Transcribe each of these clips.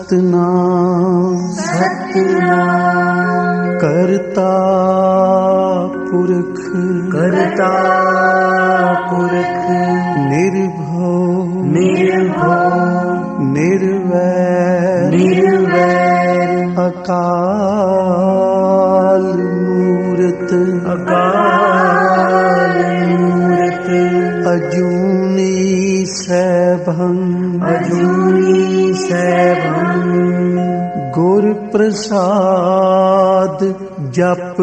सतनाम सतनाम करता पुरख करता पुरख निर्भव निर्भव निर्वैर निर्वैर अकाल मूरत अकाल मूरत अजूनी सैभं अजूनी सैभं गुर प्रसाद जप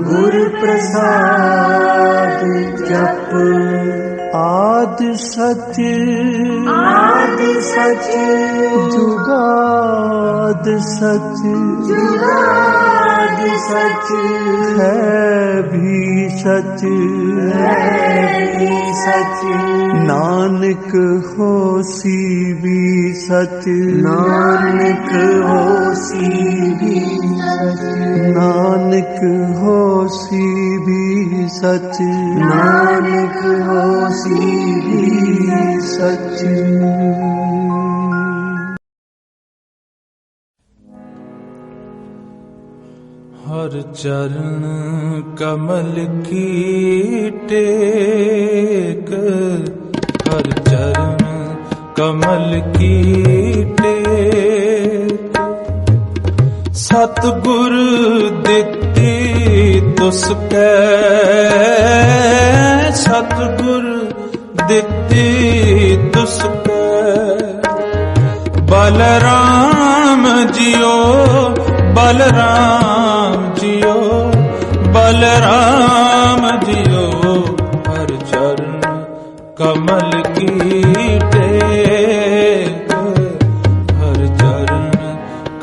गुर प्रसाद जप आद सच आदि सच जुगाद सच जुगाद सच है भी सच है भी सच नानक होसी भी सच नानक होसी भी सच नानक होसी भी सच नानक होसी भी सच हर चरण कमल की टेक हर चरण कमल की टेक सतगुर दित्ती तुसकै सतगुर दित्ती तुसकै बलराम जियो बलराम जियो बलराम जियो हर चरण कमल की टेक हर चरण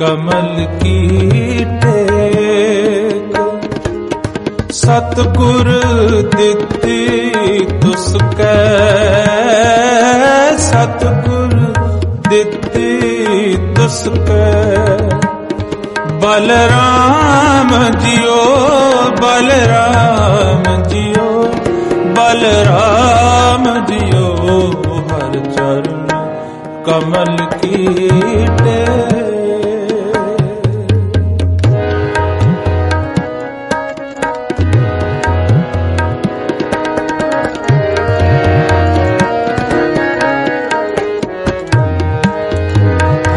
कमल की टेक सतगुर दित्ती तुसकै सतगुर दित्ती तुसकै बलराम जियो बलराम जियो बलराम जियो हर चरण कमल की टेक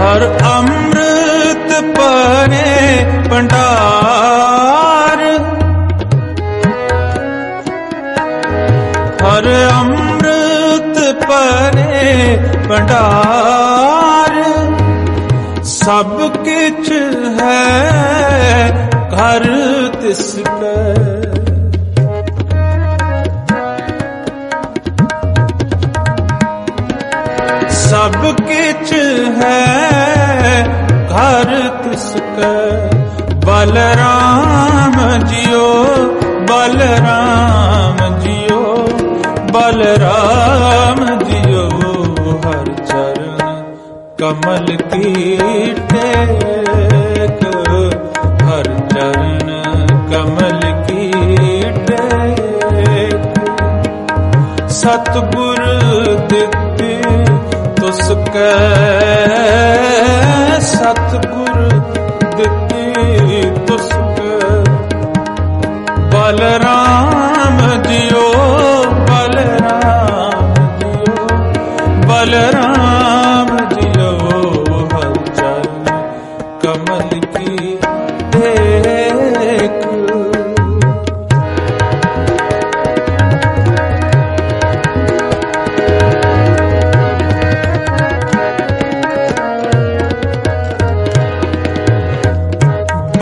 हर अमृत पने भंडार हर अमृत पने भंडार सब किछ है घर तिसकै सब किछ है घर तिसकै बलराम जियो बलराम जियो बलराम जियो हर चरण कमल की टेक हर चरण कमल की टेक सतगुर दित्ती तुसकै सतगुर दित्ती तुसकै बलराम जियो बलराम जियो बलराम जियो हर चरण कमल की टेक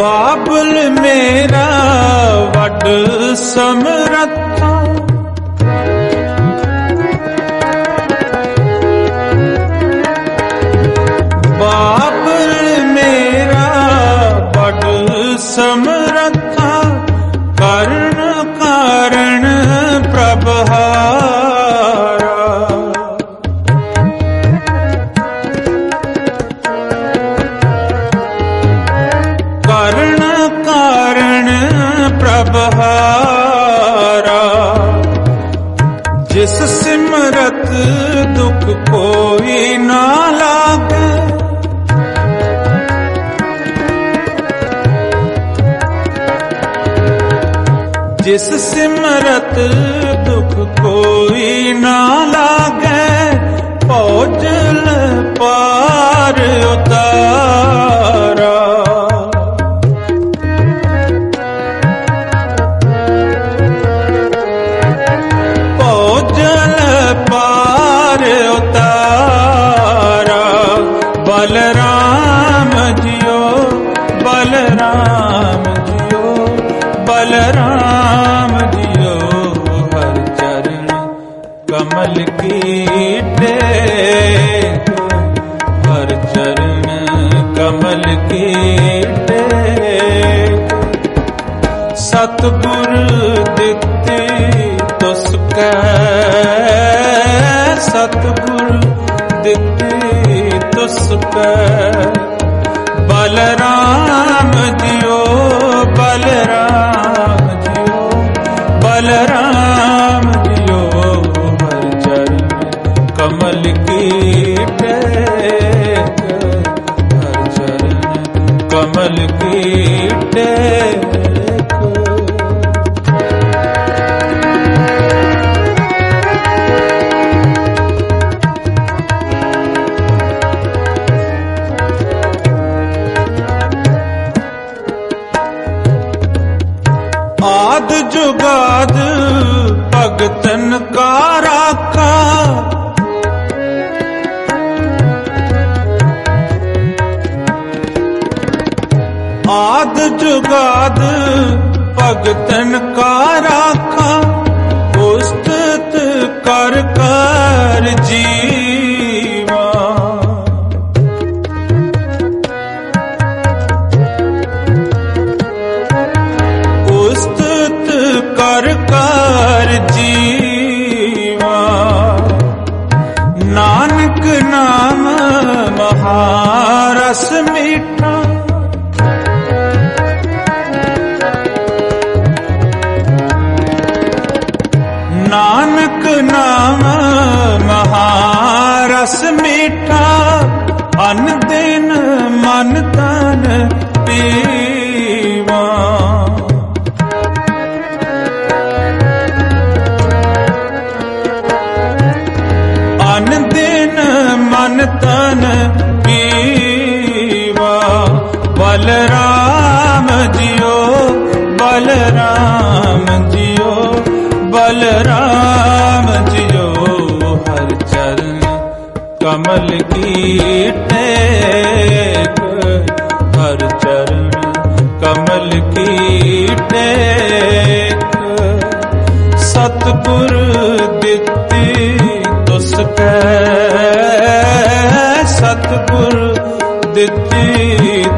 बाबुल मेरा वड समरथा बाबुल मेरा वड समरथा कर्ण कारण प्रभहारा कर्ण कारण प्रभहारा जिस सिमरत दुख कोई ना लागे जिस सिमरत दुख कोई ना लागे, भौजल पार उतारा। भौजल पार उतारा। बलराम जियो, बलराम जियो, बलराम जियो, हर चरण कमल की टेक, हर चरण कमल की टेक। सतगुर दित्ति तुसकै, सतगुर दित्ति तुसकै। बलराम जियो, बलराम जियो, बलराम जियो, हर चरण कमल की टेक, हर चरण कमल की टेक। आद जुगाद भगतन का राखा, आद जुगाद भगतन का राखा। उस्तत कर कर जीवा, कर कर जीवा। नानक नाम महारस मीठा, नानक नाम महारस मीठा। अन दिन मन तन पीवा, दिन मन तन पीवा। बलराम जियो, बलराम जियो, बलराम जियो, हर चरण कमल की टेक, हर चरण कमल की टेक। सतगुर दित्ति तुसकै, सतगुर दित्ति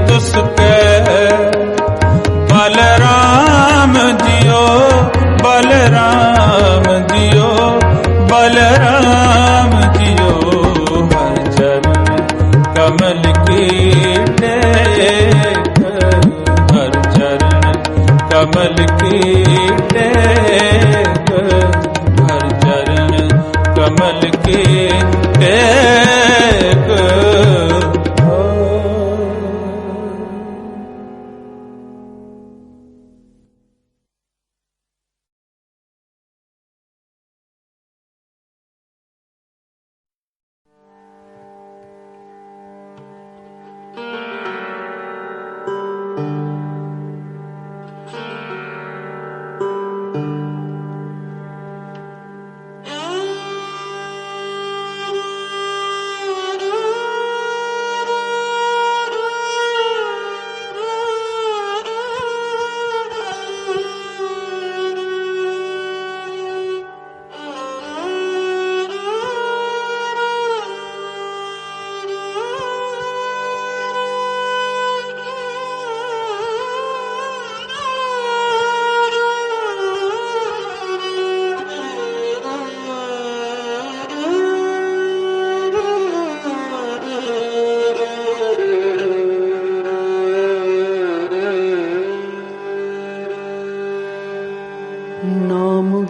तुसकै। बलराम जियो, बलराम जियो, बलराम जियो, हर चरण कमल की टेक, हर चरण कमल की टेक, हर चरण कमल की टेक।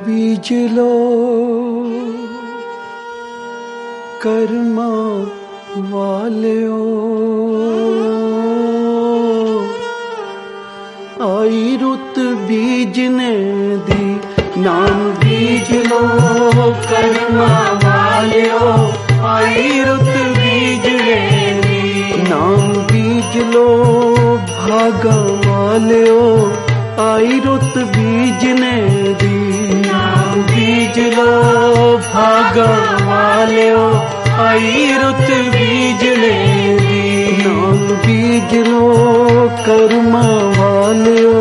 बीज लो कर्मा वालियो, आई रुत बीज ने दी नाम बीज लो कर्मा वालियो, आई रुत बीजने दी। नाम बीज लो भागा वालियो, आई रुत बीजने दी। नाम बीज लो भागा वालियो, आई रुत बीजने दी। नाम बीज लो कर्मा वालियो,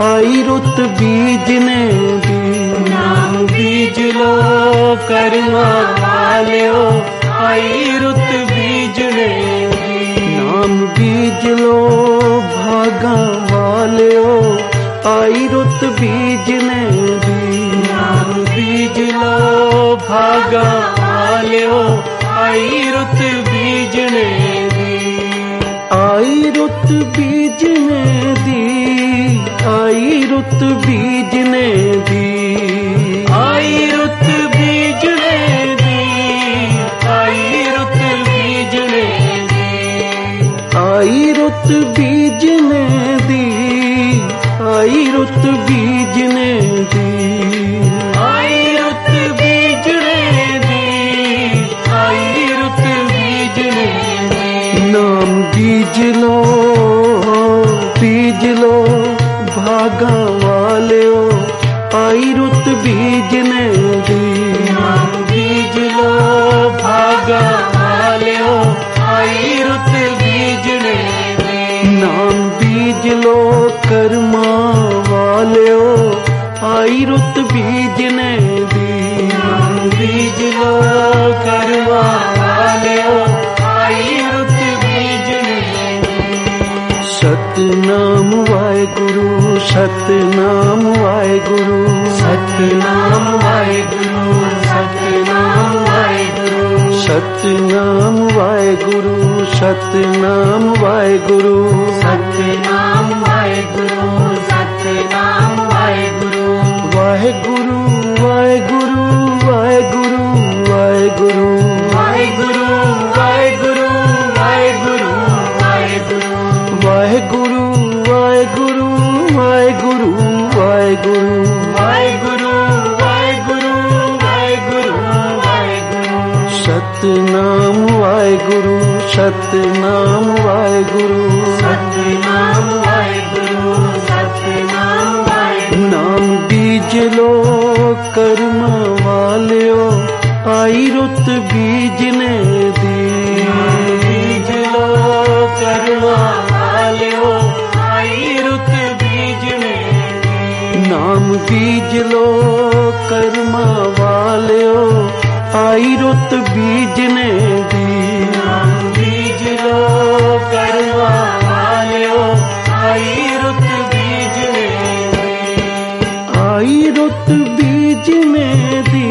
आई रुत बीजने दी। नाम बीज लो कर्मा वालियो, आई रुत बीजने दी। नाम बीज लो भागा वालियो, आई रुत बीजने दी। नाम बीज लो भागा वालियो, आई रुत बीजने दी। आई रुत बीजने दी, आई रुत बीजने दी। आई रुत बीजने दी, आई रुत बीजने दी। आई रुत बीजने दी, आई रुत बीजने दी। आई रुत बीजने दी, आई रुत बीजने दी। नाम बीज लो बीज लो भागा वालियो, आई रुत बीजने दी। नाम बीज लो भागा वालियो, आई रुत बीजने दी। नाम बीज लो कर्मा वालियो, आई रुत बीजने दी। नाम बीज लो कर्मा वालियो, आई रुत बीजने दी। सतनाम वाहेगुरु, सतनाम वाहेगुरु, सतनाम वाहेगुरु, सतनाम वाहेगुरु, सतनाम वाहेगुरु, सतनाम वाहेगुरु, सतनाम वाहेगुरु, सतनाम वाहेगुरु। वाहेगुरु वाहेगुरु वाहेगुरु वाहेगुरु, वाहेगुरु वाहेगुरु वाहेगुरु वाहेगुरु। वाहेगुरु वाहेगुरु वाहेगुरु वाहेगुरु, वाहेगुरु वाहेगुरु वाहेगुरु वाहेगुरु। सतनाम वाहेगुरु, सतनाम वाहेगुरु, सतनाम वाहेगुरु, सतनाम वाहेगुरु। नाम बीज लो कर्मा वालियो, आई रुत बीजने दी। बीज लो कर्मा वालियो, आई रुत बीजने दी। नाम बीज लो कर्मा वालियो, आई रुत बीजने दी। नाम बीज लो कर्मा वालियो, आई रुत बीजने दी। आई रुत बीजने दी,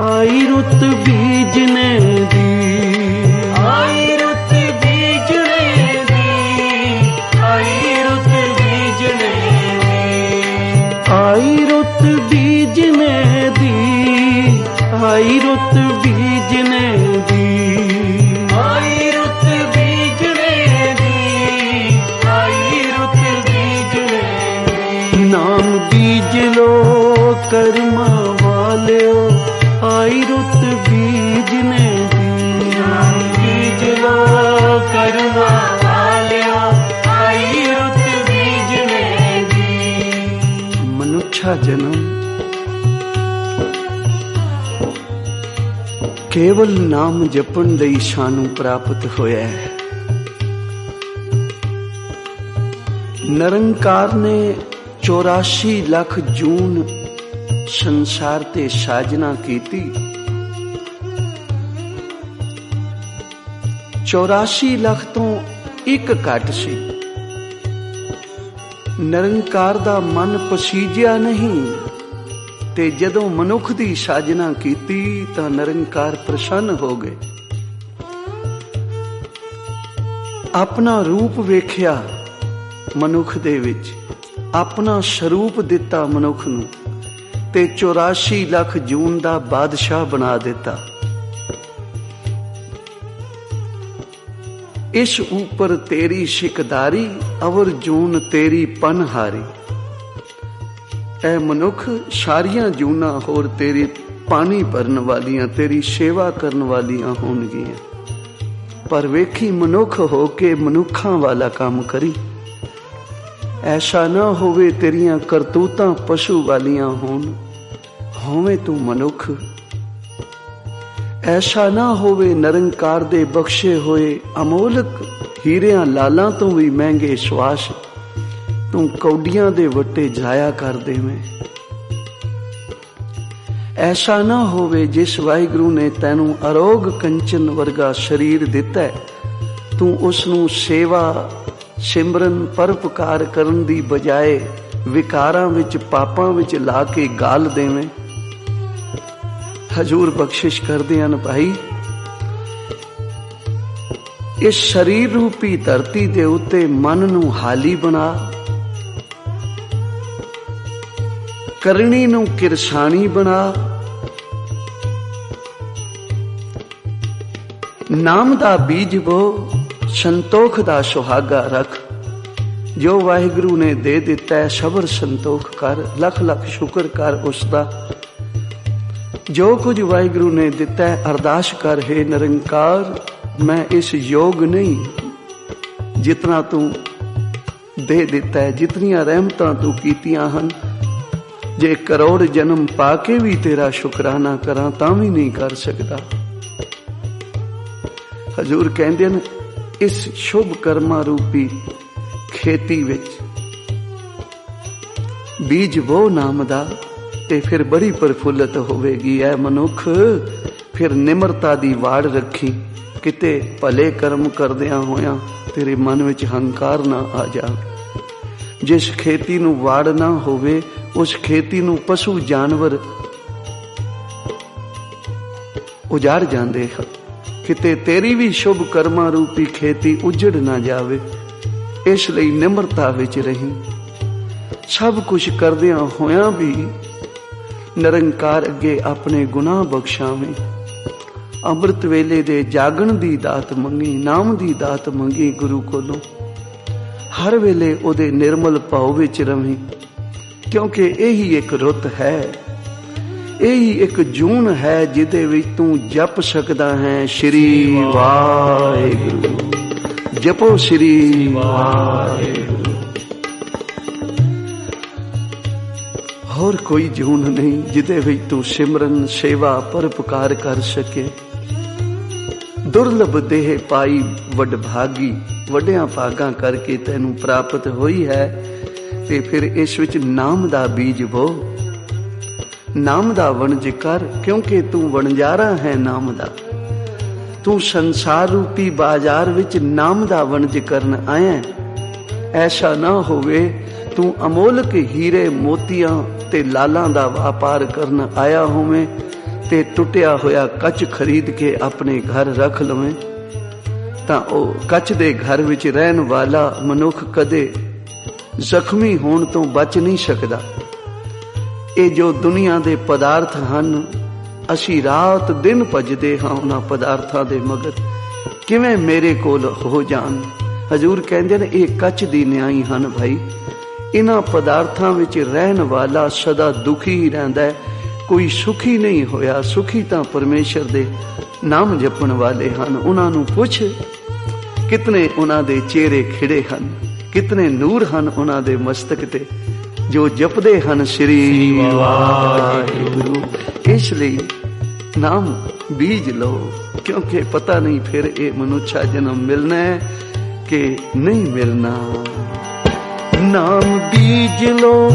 आई रुत बीजने दी। आई रुत बीजने दी, आई रुत बीजने दी। आई रुत बीजने दी, आई रुत बीजने दी। आई रुत बीजने दी, आई रुत बीजने दी। नाम बीज लो कर्मा वालियो, आई रुत बीजने दी। नाम बीज लो कर्मा वालियो, आई रुत बीजने दी। मनुष्य जन्म केवल नाम जपण ਲਈ ਸਾਨੂੰ ਪ੍ਰਾਪਤ ਹੋਇਆ ਹੈ। ਨਿਰੰਕਾਰ ਨੇ 84 ਲੱਖ ਜੂਨ ਸੰਸਾਰ ਤੇ ਸਾਜਨਾ ਕੀਤੀ। 84 ਲੱਖ ਤੋਂ ਇੱਕ ਘੱਟ ਸੀ। ਨਿਰੰਕਾਰ ਦਾ ਮਨ ਪਸੀਜਿਆ ਨਹੀਂ ਤੇ ਜਦੋਂ ਮਨੁੱਖ ਦੀ ਸਾਜਨਾ ਕੀਤੀ ਤਾਂ ਨਿਰੰਕਾਰ ਪ੍ਰਸੰਨ ਹੋ ਗਏ। ਆਪਣਾ ਰੂਪ ਵੇਖਿਆ ਮਨੁੱਖ ਦੇ ਵਿੱਚ, ਆਪਣਾ ਸਰੂਪ ਦਿੱਤਾ ਮਨੁੱਖ ਨੂੰ ਤੇ 84 ਲੱਖ ਜੂਨ ਦਾ ਬਾਦਸ਼ਾਹ ਬਣਾ ਦਿੱਤਾ। इस ऊपर तेरी शिकदारी, अवर जून तेरी पनहारी। ਐ ਮਨੁੱਖ ਸਾਰੀਆਂ ਜੂਨਾਂ ਹੋਰ ਤੇਰੀ ਪਾਣੀ ਭਰਨ ਵਾਲੀਆਂ, ਤੇਰੀ ਸੇਵਾ ਕਰਨ ਵਾਲੀਆਂ ਹੋਣਗੀਆਂ, ਪਰ ਵੇਖੀ ਮਨੁੱਖ ਹੋ ਕੇ ਮਨੁੱਖਾਂ ਵਾਲਾ ਕੰਮ ਕਰੀ। ਐਸਾ ਨਾ ਹੋਵੇ ਤੇਰੀਆਂ ਕਰਤੂਤਾਂ ਪਸ਼ੂ ਵਾਲੀਆਂ ਹੋਣ, ਹੋਵੇਂ ਤੂੰ ਮਨੁੱਖ। ਐਸਾ ਨਾ ਹੋਵੇ ਨਿਰੰਕਾਰ ਦੇ ਬਖਸ਼ੇ ਹੋਏ ਅਮੋਲਕ ਹੀਰਿਆਂ ਲਾਲਾਂ ਤੋਂ ਵੀ ਮਹਿੰਗੇ ਸਵਾਸ ਤੂੰ ਕੌਡੀਆਂ ਦੇ ਵੱਟੇ ਜਾਇਆ ਕਰ ਦੇਵੇਂ। ਐਸਾ ਨਾ ਹੋਵੇ ਜਿਸ ਵਾਹਿਗੁਰੂ ਨੇ ਤੈਨੂੰ ਅਰੋਗ ਕੰਚਨ ਵਰਗਾ ਸਰੀਰ ਦਿੱਤਾ, ਤੂੰ ਉਸ ਨੂੰ ਸੇਵਾ ਸਿਮਰਨ ਪਰਉਪਕਾਰ ਕਰਨ ਦੀ ਬਜਾਏ ਵਿਕਾਰਾਂ ਵਿੱਚ ਪਾਪਾਂ ਵਿੱਚ ਲਾ ਕੇ ਗਾਲ ਦੇਵੇਂ। ਹਜ਼ੂਰ ਬਖਸ਼ਿਸ਼ ਕਰਦੇ ਹਨ, ਭਾਈ ਇਸ ਸਰੀਰ ਰੂਪੀ ਧਰਤੀ ਦੇ ਉੱਤੇ ਮਨ ਨੂੰ ਹਾਲੀ ਬਣਾ, ਕਰਨੀ ਨੂੰ ਕਿਰਸਾਣੀ ਬਣਾ, ਨਾਮ ਦਾ ਬੀਜ ਬੋ, ਸੰਤੋਖ ਦਾ ਸੁਹਾਗਾ ਰੱਖ। ਜੋ ਵਾਹਿਗੁਰੂ ਨੇ ਦੇ ਦਿੱਤਾ ਹੈ ਸਬਰ ਸੰਤੋਖ ਕਰ, ਲੱਖ ਲੱਖ ਸ਼ੁਕਰ ਕਰ ਉਸ ਦਾ। ਜੋ ਕੁਝ ਵਾਹਿਗੁਰੂ ਨੇ ਦਿੱਤਾ ਹੈ ਅਰਦਾਸ ਕਰ, ਹੈ ਨਿਰੰਕਾਰ ਮੈਂ ਇਸ ਯੋਗ ਨਹੀਂ ਜਿਤਨਾ ਤੂੰ ਦੇ ਦਿੱਤਾ ਹੈ, ਜਿਤਨੀਆਂ ਰਹਿਮਤਾਂ ਤੂੰ ਕੀਤੀਆਂ ਹਨ, ਜੇ ਕਰੋੜ ਜਨਮ ਪਾ ਕੇ ਵੀ ਤੇਰਾ ਸ਼ੁਕਰਾਨਾ ਕਰਾਂ ਤਾਂ ਵੀ ਨਹੀਂ ਕਰ ਸਕਦਾ। ਹਜ਼ੂਰ ਕਹਿੰਦੇ ਨੇ ਇਸ ਸ਼ੁਭ ਕਰਮਾਂ ਰੂਪੀ ਖੇਤੀ ਵਿੱਚ ਬੀਜ ਵੋ ਨਾਮ ਦਾ, ਤੇ ਫਿਰ ਬੜੀ ਪ੍ਰਫੁੱਲਤ ਹੋਵੇਗੀ। ਐ ਮਨੁੱਖ ਫਿਰ ਨਿਮਰਤਾ ਦੀ ਵਾੜ ਰੱਖੀ, ਕਿਤੇ ਭਲੇ ਕਰਮ ਕਰਦਿਆਂ ਹੋਇਆਂ ਤੇਰੇ ਮਨ ਵਿੱਚ ਹੰਕਾਰ ਨਾ ਆ ਜਾਵੇ। ਜਿਸ ਖੇਤੀ ਨੂੰ ਵਾੜ ਨਾ ਹੋਵੇ ਉਸ ਖੇਤੀ ਨੂੰ ਪਸ਼ੂ ਜਾਨਵਰ ਉਜਾੜ ਜਾਂਦੇ ਹਨ। ਕਿਤੇ ਤੇਰੀ ਵੀ ਸ਼ੁਭ ਕਰਮਾਂ ਰੂਪੀ ਖੇਤੀ ਉਜੜ ਨਾ ਜਾਵੇ, ਇਸ ਲਈ ਨਿਮਰਤਾ ਵਿੱਚ ਰਹੀ। ਸਭ ਕੁਝ ਕਰਦਿਆਂ ਹੋਇਆਂ ਵੀ ਨਿਰੰਕਾਰ ਅੱਗੇ ਆਪਣੇ ਗੁਨਾਹ ਬਖਸ਼ਾਵੇਂ। ਅੰਮ੍ਰਿਤ ਵੇਲੇ ਦੇ ਜਾਗਣ ਦੀ ਦਾਤ ਮੰਗੀ, ਨਾਮ ਦੀ ਦਾਤ ਮੰਗੀ ਗੁਰੂ ਕੋਲੋਂ। ਹਰ ਵੇਲੇ ਉਹਦੇ ਨਿਰਮਲ ਭਾਵ ਵਿੱਚ ਰਵੀਂ, ਕਿਉਂਕਿ ਇਹੀ ਇੱਕ ਰੁੱਤ ਹੈ, ਇਹੀ ਇੱਕ ਜੂਨ ਹੈ ਜਿਹਦੇ ਵਿੱਚ ਤੂੰ ਜਪ ਸਕਦਾ ਹੈ ਸ਼੍ਰੀ ਵਾਹਿਗੁਰੂ। ਜਪੋ ਸ਼੍ਰੀ ਵਾਹਿਗੁਰੂ। ਹੋਰ ਕੋਈ ਜੂਨ ਨਹੀਂ ਜਿਹਦੇ ਵਿੱਚ ਤੂੰ ਸਿਮਰਨ ਸੇਵਾ ਪਰਉਪਕਾਰ ਕਰ ਸਕੇ। ਦੁਰਲਭ ਦੇਹ ਪਾਈ ਵਡਭਾਗੀ, ਵੱਡਿਆਂ ਭਾਗਾਂ ਕਰਕੇ ਤੈਨੂੰ ਪ੍ਰਾਪਤ ਹੋਈ ਹੈ, ਤੇ ਫਿਰ ਇਸ ਵਿੱਚ ਨਾਮ ਦਾ ਬੀਜ ਬੋ, ਨਾਮ ਦਾ ਵਣਜ ਕਰ, ਕਿਉਂਕਿ ਤੂੰ ਵਣਜਾਰਾ ਹੈ ਨਾਮ ਦਾ। ਤੂੰ ਸੰਸਾਰ ਰੂਪੀ ਬਾਜ਼ਾਰ ਵਿੱਚ ਨਾਮ ਦਾ ਵਣਜ ਕਰਨ ਆਇਆ। ਐਸਾ ਨਾ ਹੋਵੇ ਤੂੰ ਅਮੋਲਕ ਹੀਰੇ ਮੋਤੀਆਂ ਤੇ ਲਾਲਾਂ ਦਾ ਵਪਾਰ ਕਰਨ ਆਇਆ ਹੋਵੇਂ ਤੇ ਟੁੱਟਿਆ ਹੋਇਆ ਕੱਚ ਖਰੀਦ ਕੇ ਆਪਣੇ ਘਰ ਰੱਖ ਲਵੇਂ, ਤਾਂ ਉਹ ਕੱਚ ਦੇ ਘਰ ਵਿੱਚ ਰਹਿਣ ਵਾਲਾ ਮਨੁੱਖ ਕਦੇ ਜ਼ਖਮੀ ਹੋਣ ਤੋਂ ਬਚ ਨਹੀਂ ਸਕਦਾ। ਇਹ ਜੋ ਦੁਨੀਆ ਦੇ ਪਦਾਰਥ ਹਨ, ਅਸੀਂ ਰਾਤ ਦਿਨ ਭਜਦੇ ਹਾਂ ਉਹਨਾਂ ਪਦਾਰਥਾਂ ਦੇ ਮਗਰ, ਕਿਵੇਂ ਮੇਰੇ ਕੋਲ ਹੋ ਜਾਣ। ਹਜ਼ੂਰ ਕਹਿੰਦੇ ਨੇ ਇਹ ਕੱਚ ਦੀ ਨਿਆਈ ਹਨ ਭਾਈ। ਇਹਨਾਂ ਪਦਾਰਥਾਂ ਵਿੱਚ ਰਹਿਣ ਵਾਲਾ ਸਦਾ ਦੁਖੀ ਹੀ ਰਹਿੰਦਾ ਹੈ, ਕੋਈ ਸੁਖੀ ਨਹੀਂ ਹੋਇਆ। ਸੁਖੀ ਤਾਂ ਪਰਮੇਸ਼ਰ ਦੇ ਨਾਮ ਜਪਣ ਵਾਲੇ ਹਨ। ਉਹਨਾਂ ਨੂੰ ਪੁੱਛ ਕਿਤਨੇ ਉਹਨਾਂ ਦੇ ਚਿਹਰੇ ਖਿੜੇ ਹਨ, ਕਿਤਨੇ ਨੂਰ ਹਨ ਉਹਨਾਂ ਦੇ ਮਸਤਕ ਤੇ, ਜੋ ਜਪਦੇ ਹਨ ਸ਼੍ਰੀ ਵਾਹਿਗੁਰੂ। ਇਸ ਲਈ ਨਾਮ ਬੀਜ ਲਓ, ਕਿਉਂਕਿ ਪਤਾ ਨਹੀਂ ਫਿਰ ਇਹ ਮਨੁੱਖਾ ਜਨਮ ਮਿਲਣਾ ਹੈ ਕਿ ਨਹੀਂ ਮਿਲਣਾ। ਨਾਮ ਬੀਜ ਲੋ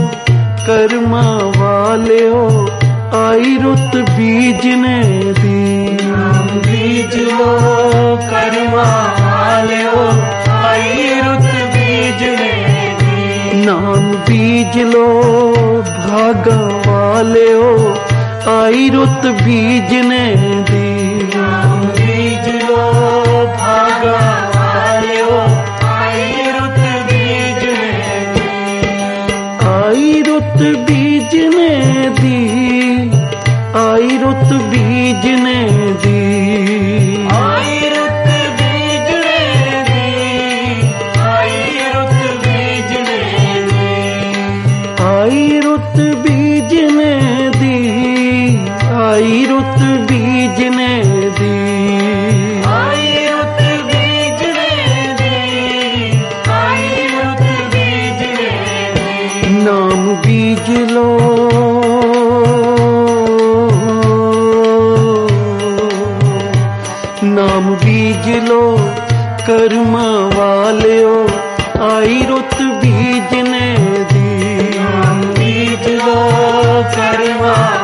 ਕਰਮਾਂ ਵਾਲਿਓ, ਆਈ ਰੁੱਤ ਬੀਜਨੇ ਦੀ। ਨਾਮ ਬੀਜ ਲੋ ਕਰਮਾਂ ਵਾਲਿਓ, ਆਈ ਰੁੱਤ ਬੀਜਨੇ ਦੀ। ਨਾਮ ਬੀਜ ਲੋ ਭਾਗਾਂ ਵਾਲਿਓ, ਆਈ ਰੁੱਤ ਬੀਜਨੇ ਦੀ। ਨਾਮ ਬੀਜ ਲੋ ਭਾਗਾਂ ਵਾਲਿਓ, ਆਈ ਰੁੱਤ ਬੀਜਨੇ ਦੀ। ਆਈ ਰੁੱਤ ਬੀਜਨੇ ਦੀ, ਆਈ ਰੁੱਤ ਬੀਜਨੇ ਦੀ। ਆਈ ਰੁੱਤ ਬੀਜਨੇ ਦੀ, ਆਈ ਰੁੱਤ ਬੀਜਨੇ ਦੀ। ਆਈ ਰੁੱਤ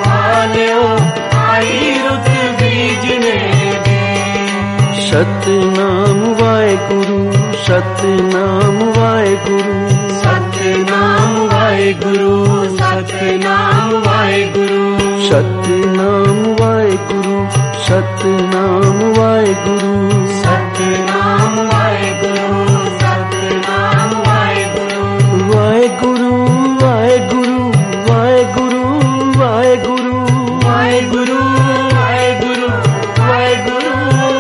वालियो आई रुत बीजने दी। सतनाम वाहेगुरु, सतनाम वाहेगुरु, सतनाम वाहेगुरु, सतनाम वाहेगुरु, सतनाम वाहेगुरु, सतनाम वाहेगुरु, सतनाम वाहेगुरु, सतनाम वाहेगुरु, वाहेगुरु वाहेगुरु वाहेगुरु वाहेगुरु वाहेगुरु, वाहेगुरु, वाहेगुरु,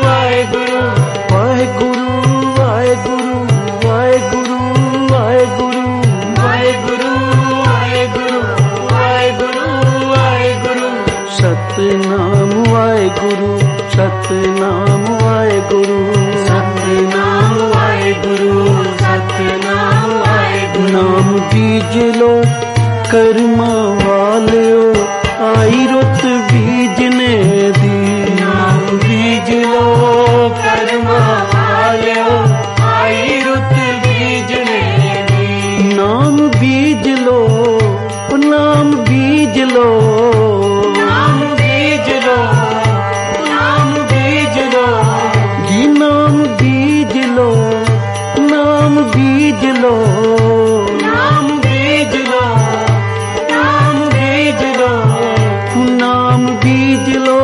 वाहेगुरु, वाहेगुरु वाहेगुरु वाहेगुरु वाहेगुरु वाहेगुरु, वाहेगुरु, वाहेगुरु, वाहेगुरु, सतनाम वाहेगुरु, सतनाम वाहेगुरु, सतनाम वाहेगुरु, सतनाम वाहेगुरु, नाम बीज लो कर्मा वालियो आई रुत बीजने दी। नाम बीज लो कर्मा वालियो आई रुत बीजने दी। नाम बीज लो, नाम बीज लो, नाम बीज लो, नाम बीज लो, जी नाम बीज लो, नाम बीज लो, नाम बीज लो, नाम बीज लो, नाम बीज लो, नाम बीज लो,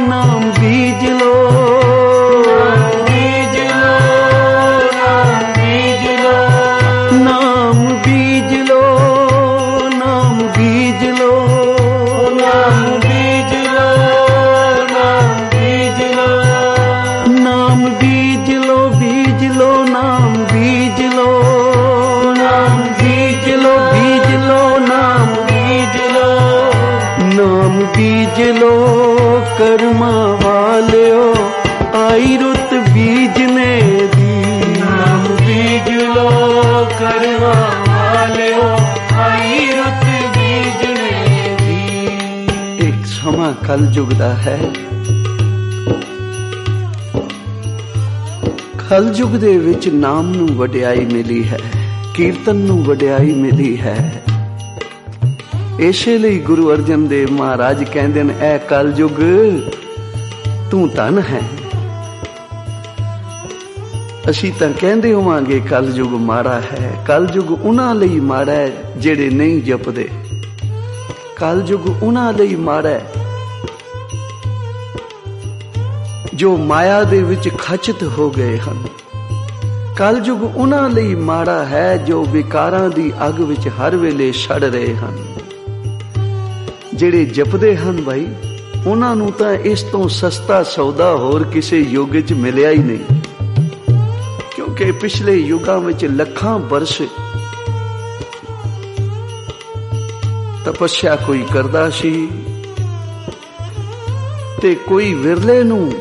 नाम बीज लो, नाम बीज लो, नाम बीज लो, नाम बीज लो, नाम बीज लो, नाम बीज लो, नाम बीज लो, बीज लो, नाम बीज लो, नाम बीज लो, बीज लो, नाम बीज लो, नाम बीज लो कर्मा वालियो आई रुत बीजने दी। नाम बीज लो करवा वालियो आई रुत बीजने दी। एक समा कल युग दा है। कल युग दे विच नाम नूं वडियाई मिली है, कीर्तन नूं वडियाई मिली है। इसे ਲਈ गुरु अर्जन देव महाराज कहंदे ने ऐ कल युग तू धन है। ਅਸੀਂ ਤਾਂ ਕਹਿੰਦੇ ਹੋਵਾਂਗੇ ਕਲ ਯੁਗ ਮਾੜਾ ਹੈ। ਕਲ ਯੁਗ ਉਹਨਾਂ ਲਈ ਮਾੜਾ ਹੈ ਜਿਹੜੇ ਨਹੀਂ ਜਪਦੇ। ਕਲ ਯੁਗ ਉਹਨਾਂ ਲਈ ਮਾੜਾ ਹੈ ਜੋ ਮਾਇਆ ਦੇ ਵਿੱਚ ਖਚਿਤ ਹੋ ਗਏ ਹਨ। ਕਲ ਯੁਗ ਉਹਨਾਂ ਲਈ ਮਾੜਾ ਹੈ ਜੋ ਵਿਕਾਰਾਂ ਦੀ ਅੱਗ ਵਿੱਚ ਹਰ ਵੇਲੇ ਸੜ ਰਹੇ ਹਨ। ਜਿਹੜੇ ਜਪਦੇ ਹਨ ਭਾਈ, ਉਹਨਾਂ ਨੂੰ ਤਾਂ ਇਸ ਤੋਂ ਸਸਤਾ ਸੌਦਾ ਹੋਰ ਕਿਸੇ ਯੁੱਗ 'ਚ ਮਿਲਿਆ ਹੀ ਨਹੀਂ। ਕਿਉਂਕਿ ਪਿਛਲੇ ਯੁੱਗਾਂ ਵਿੱਚ ਲੱਖਾਂ ਬਰਸ ਤਪੱਸਿਆ ਕੋਈ ਕਰਦਾ ਸੀ ਤੇ ਕੋਈ ਵਿਰਲੇ ਨੂੰ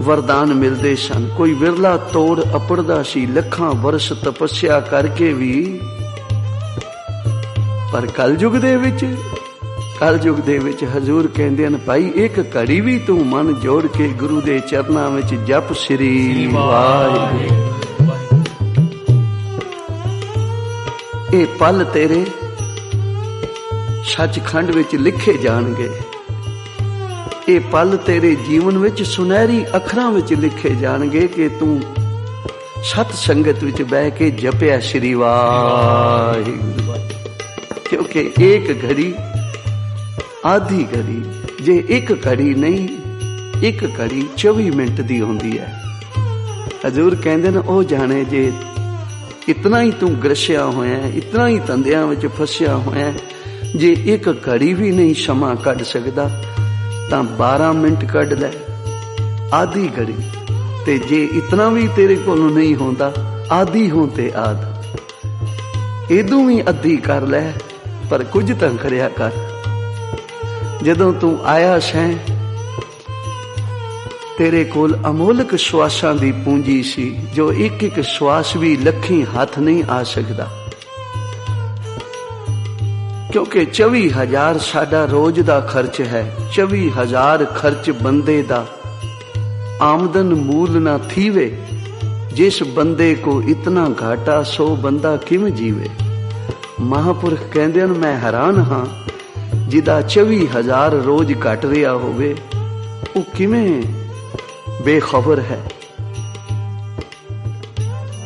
ਵਰਦਾਨ ਮਿਲਦੇ ਸਨ, ਕੋਈ ਵਿਰਲਾ ਤੋੜ ਅਪੜਦਾ ਸੀ ਲੱਖਾਂ ਵਰਸ ਤਪੱਸਿਆ ਕਰਕੇ ਵੀ। ਪਰ ਕਲਯੁਗ ਦੇ ਵਿੱਚ, ਕਲਯੁਗ ਦੇ ਵਿੱਚ ਹਜ਼ੂਰ ਕਹਿੰਦੇ ਹਨ ਭਾਈ ਇੱਕ ਘੜੀ ਵੀ ਤੂੰ ਮਨ ਜੋੜ ਕੇ ਗੁਰੂ ਦੇ ਚਰਨਾਂ ਵਿੱਚ ਜਪ ਸ੍ਰੀ ਵਾਹਿਗੁਰੂ। ਇਹ ਪਲ ਤੇਰੇ ਸੱਚਖੰਡ ਵਿੱਚ ਲਿਖੇ ਜਾਣਗੇ। ਇਹ ਪਲ ਤੇਰੇ ਜੀਵਨ ਵਿੱਚ ਸੁਨਹਿਰੀ ਅੱਖਰਾਂ ਵਿੱਚ ਲਿਖੇ ਜਾਣਗੇ ਕਿ ਤੂੰ ਸਤ ਸੰਗਤ ਵਿੱਚ ਬਹਿ ਕੇ ਜਪਿਆ ਸ੍ਰੀ ਵਾਹਿਗੁਰੂ। ਕਿਉਂਕਿ ਇੱਕ ਘੜੀ ਆਧੀ ਘੜੀ, ਜੇ ਇੱਕ ਘੜੀ ਨਹੀਂ, ਇੱਕ ਘੜੀ 24 ਮਿੰਟ ਦੀ ਹੁੰਦੀ ਹੈ। ਹਜ਼ੂਰ ਕਹਿੰਦੇ ਨੇ ਉਹ ਜਾਣੇ ਜੇ ਇਤਨਾ ਹੀ ਤੂੰ ਗ੍ਰਸਿਆ ਹੋਇਆ, ਇਤਨਾ ਹੀ ਧੰਦਿਆਂ ਵਿੱਚ ਫਸਿਆ ਹੋਇਆ, ਜੇ ਇੱਕ ਘੜੀ ਵੀ ਨਹੀਂ ਸਮਾਂ ਕੱਢ ਸਕਦਾ ਤਾਂ 12 ਮਿੰਟ ਕੱਢ ਲੈ, ਆਧੀ ਘੜੀ। ਤੇ ਜੇ ਇਤਨਾ ਵੀ ਤੇਰੇ ਕੋਲੋਂ ਨਹੀਂ ਹੁੰਦਾ, ਆਧੀ ਹੋ ਤੇ ਆਧ, ਇਦੋਂ ਵੀ ਅੱਧੀ ਕਰ ਲੈ, ਪਰ ਕੁਝ ਤਾਂ ਕਰਿਆ ਕਰ। ਜਦੋਂ ਤੂੰ ਆਇਆ ਸੈਂ, ਤੇਰੇ ਕੋਲ ਅਮੋਲਕ ਸਵਾਸਾਂ ਦੀ ਪੂੰਜੀ ਸੀ, ਜੋ ਇੱਕ ਇੱਕ ਸਵਾਸ ਵੀ ਲੱਖੀ ਹੱਥ ਨਹੀਂ ਆ ਸਕਦਾ। ਕਿਉਂਕਿ 24,000 ਸਾਡਾ ਰੋਜ਼ ਦਾ ਖਰਚ ਹੈ। 24,000 ਖਰਚ ਬੰਦੇ ਦਾ, ਆਮਦਨ ਮੂਲ ਨਾ ਥੀਵੇ। ਜਿਸ ਬੰਦੇ ਕੋ ਇਤਨਾ ਘਾਟਾ, ਸੋ ਬੰਦਾ ਕਿਵੇਂ ਜੀਵੇ। ਮਹਾਂਪੁਰਖ ਕਹਿੰਦੇ ਹਨ ਮੈਂ ਹੈਰਾਨ ਹਾਂ ਜਿਹਦਾ 24,000 ਰੋਜ਼ ਘਟ ਰਿਹਾ ਹੋਵੇ, ਉਹ ਕਿਵੇਂ ਬੇਖਬਰ ਹੈ,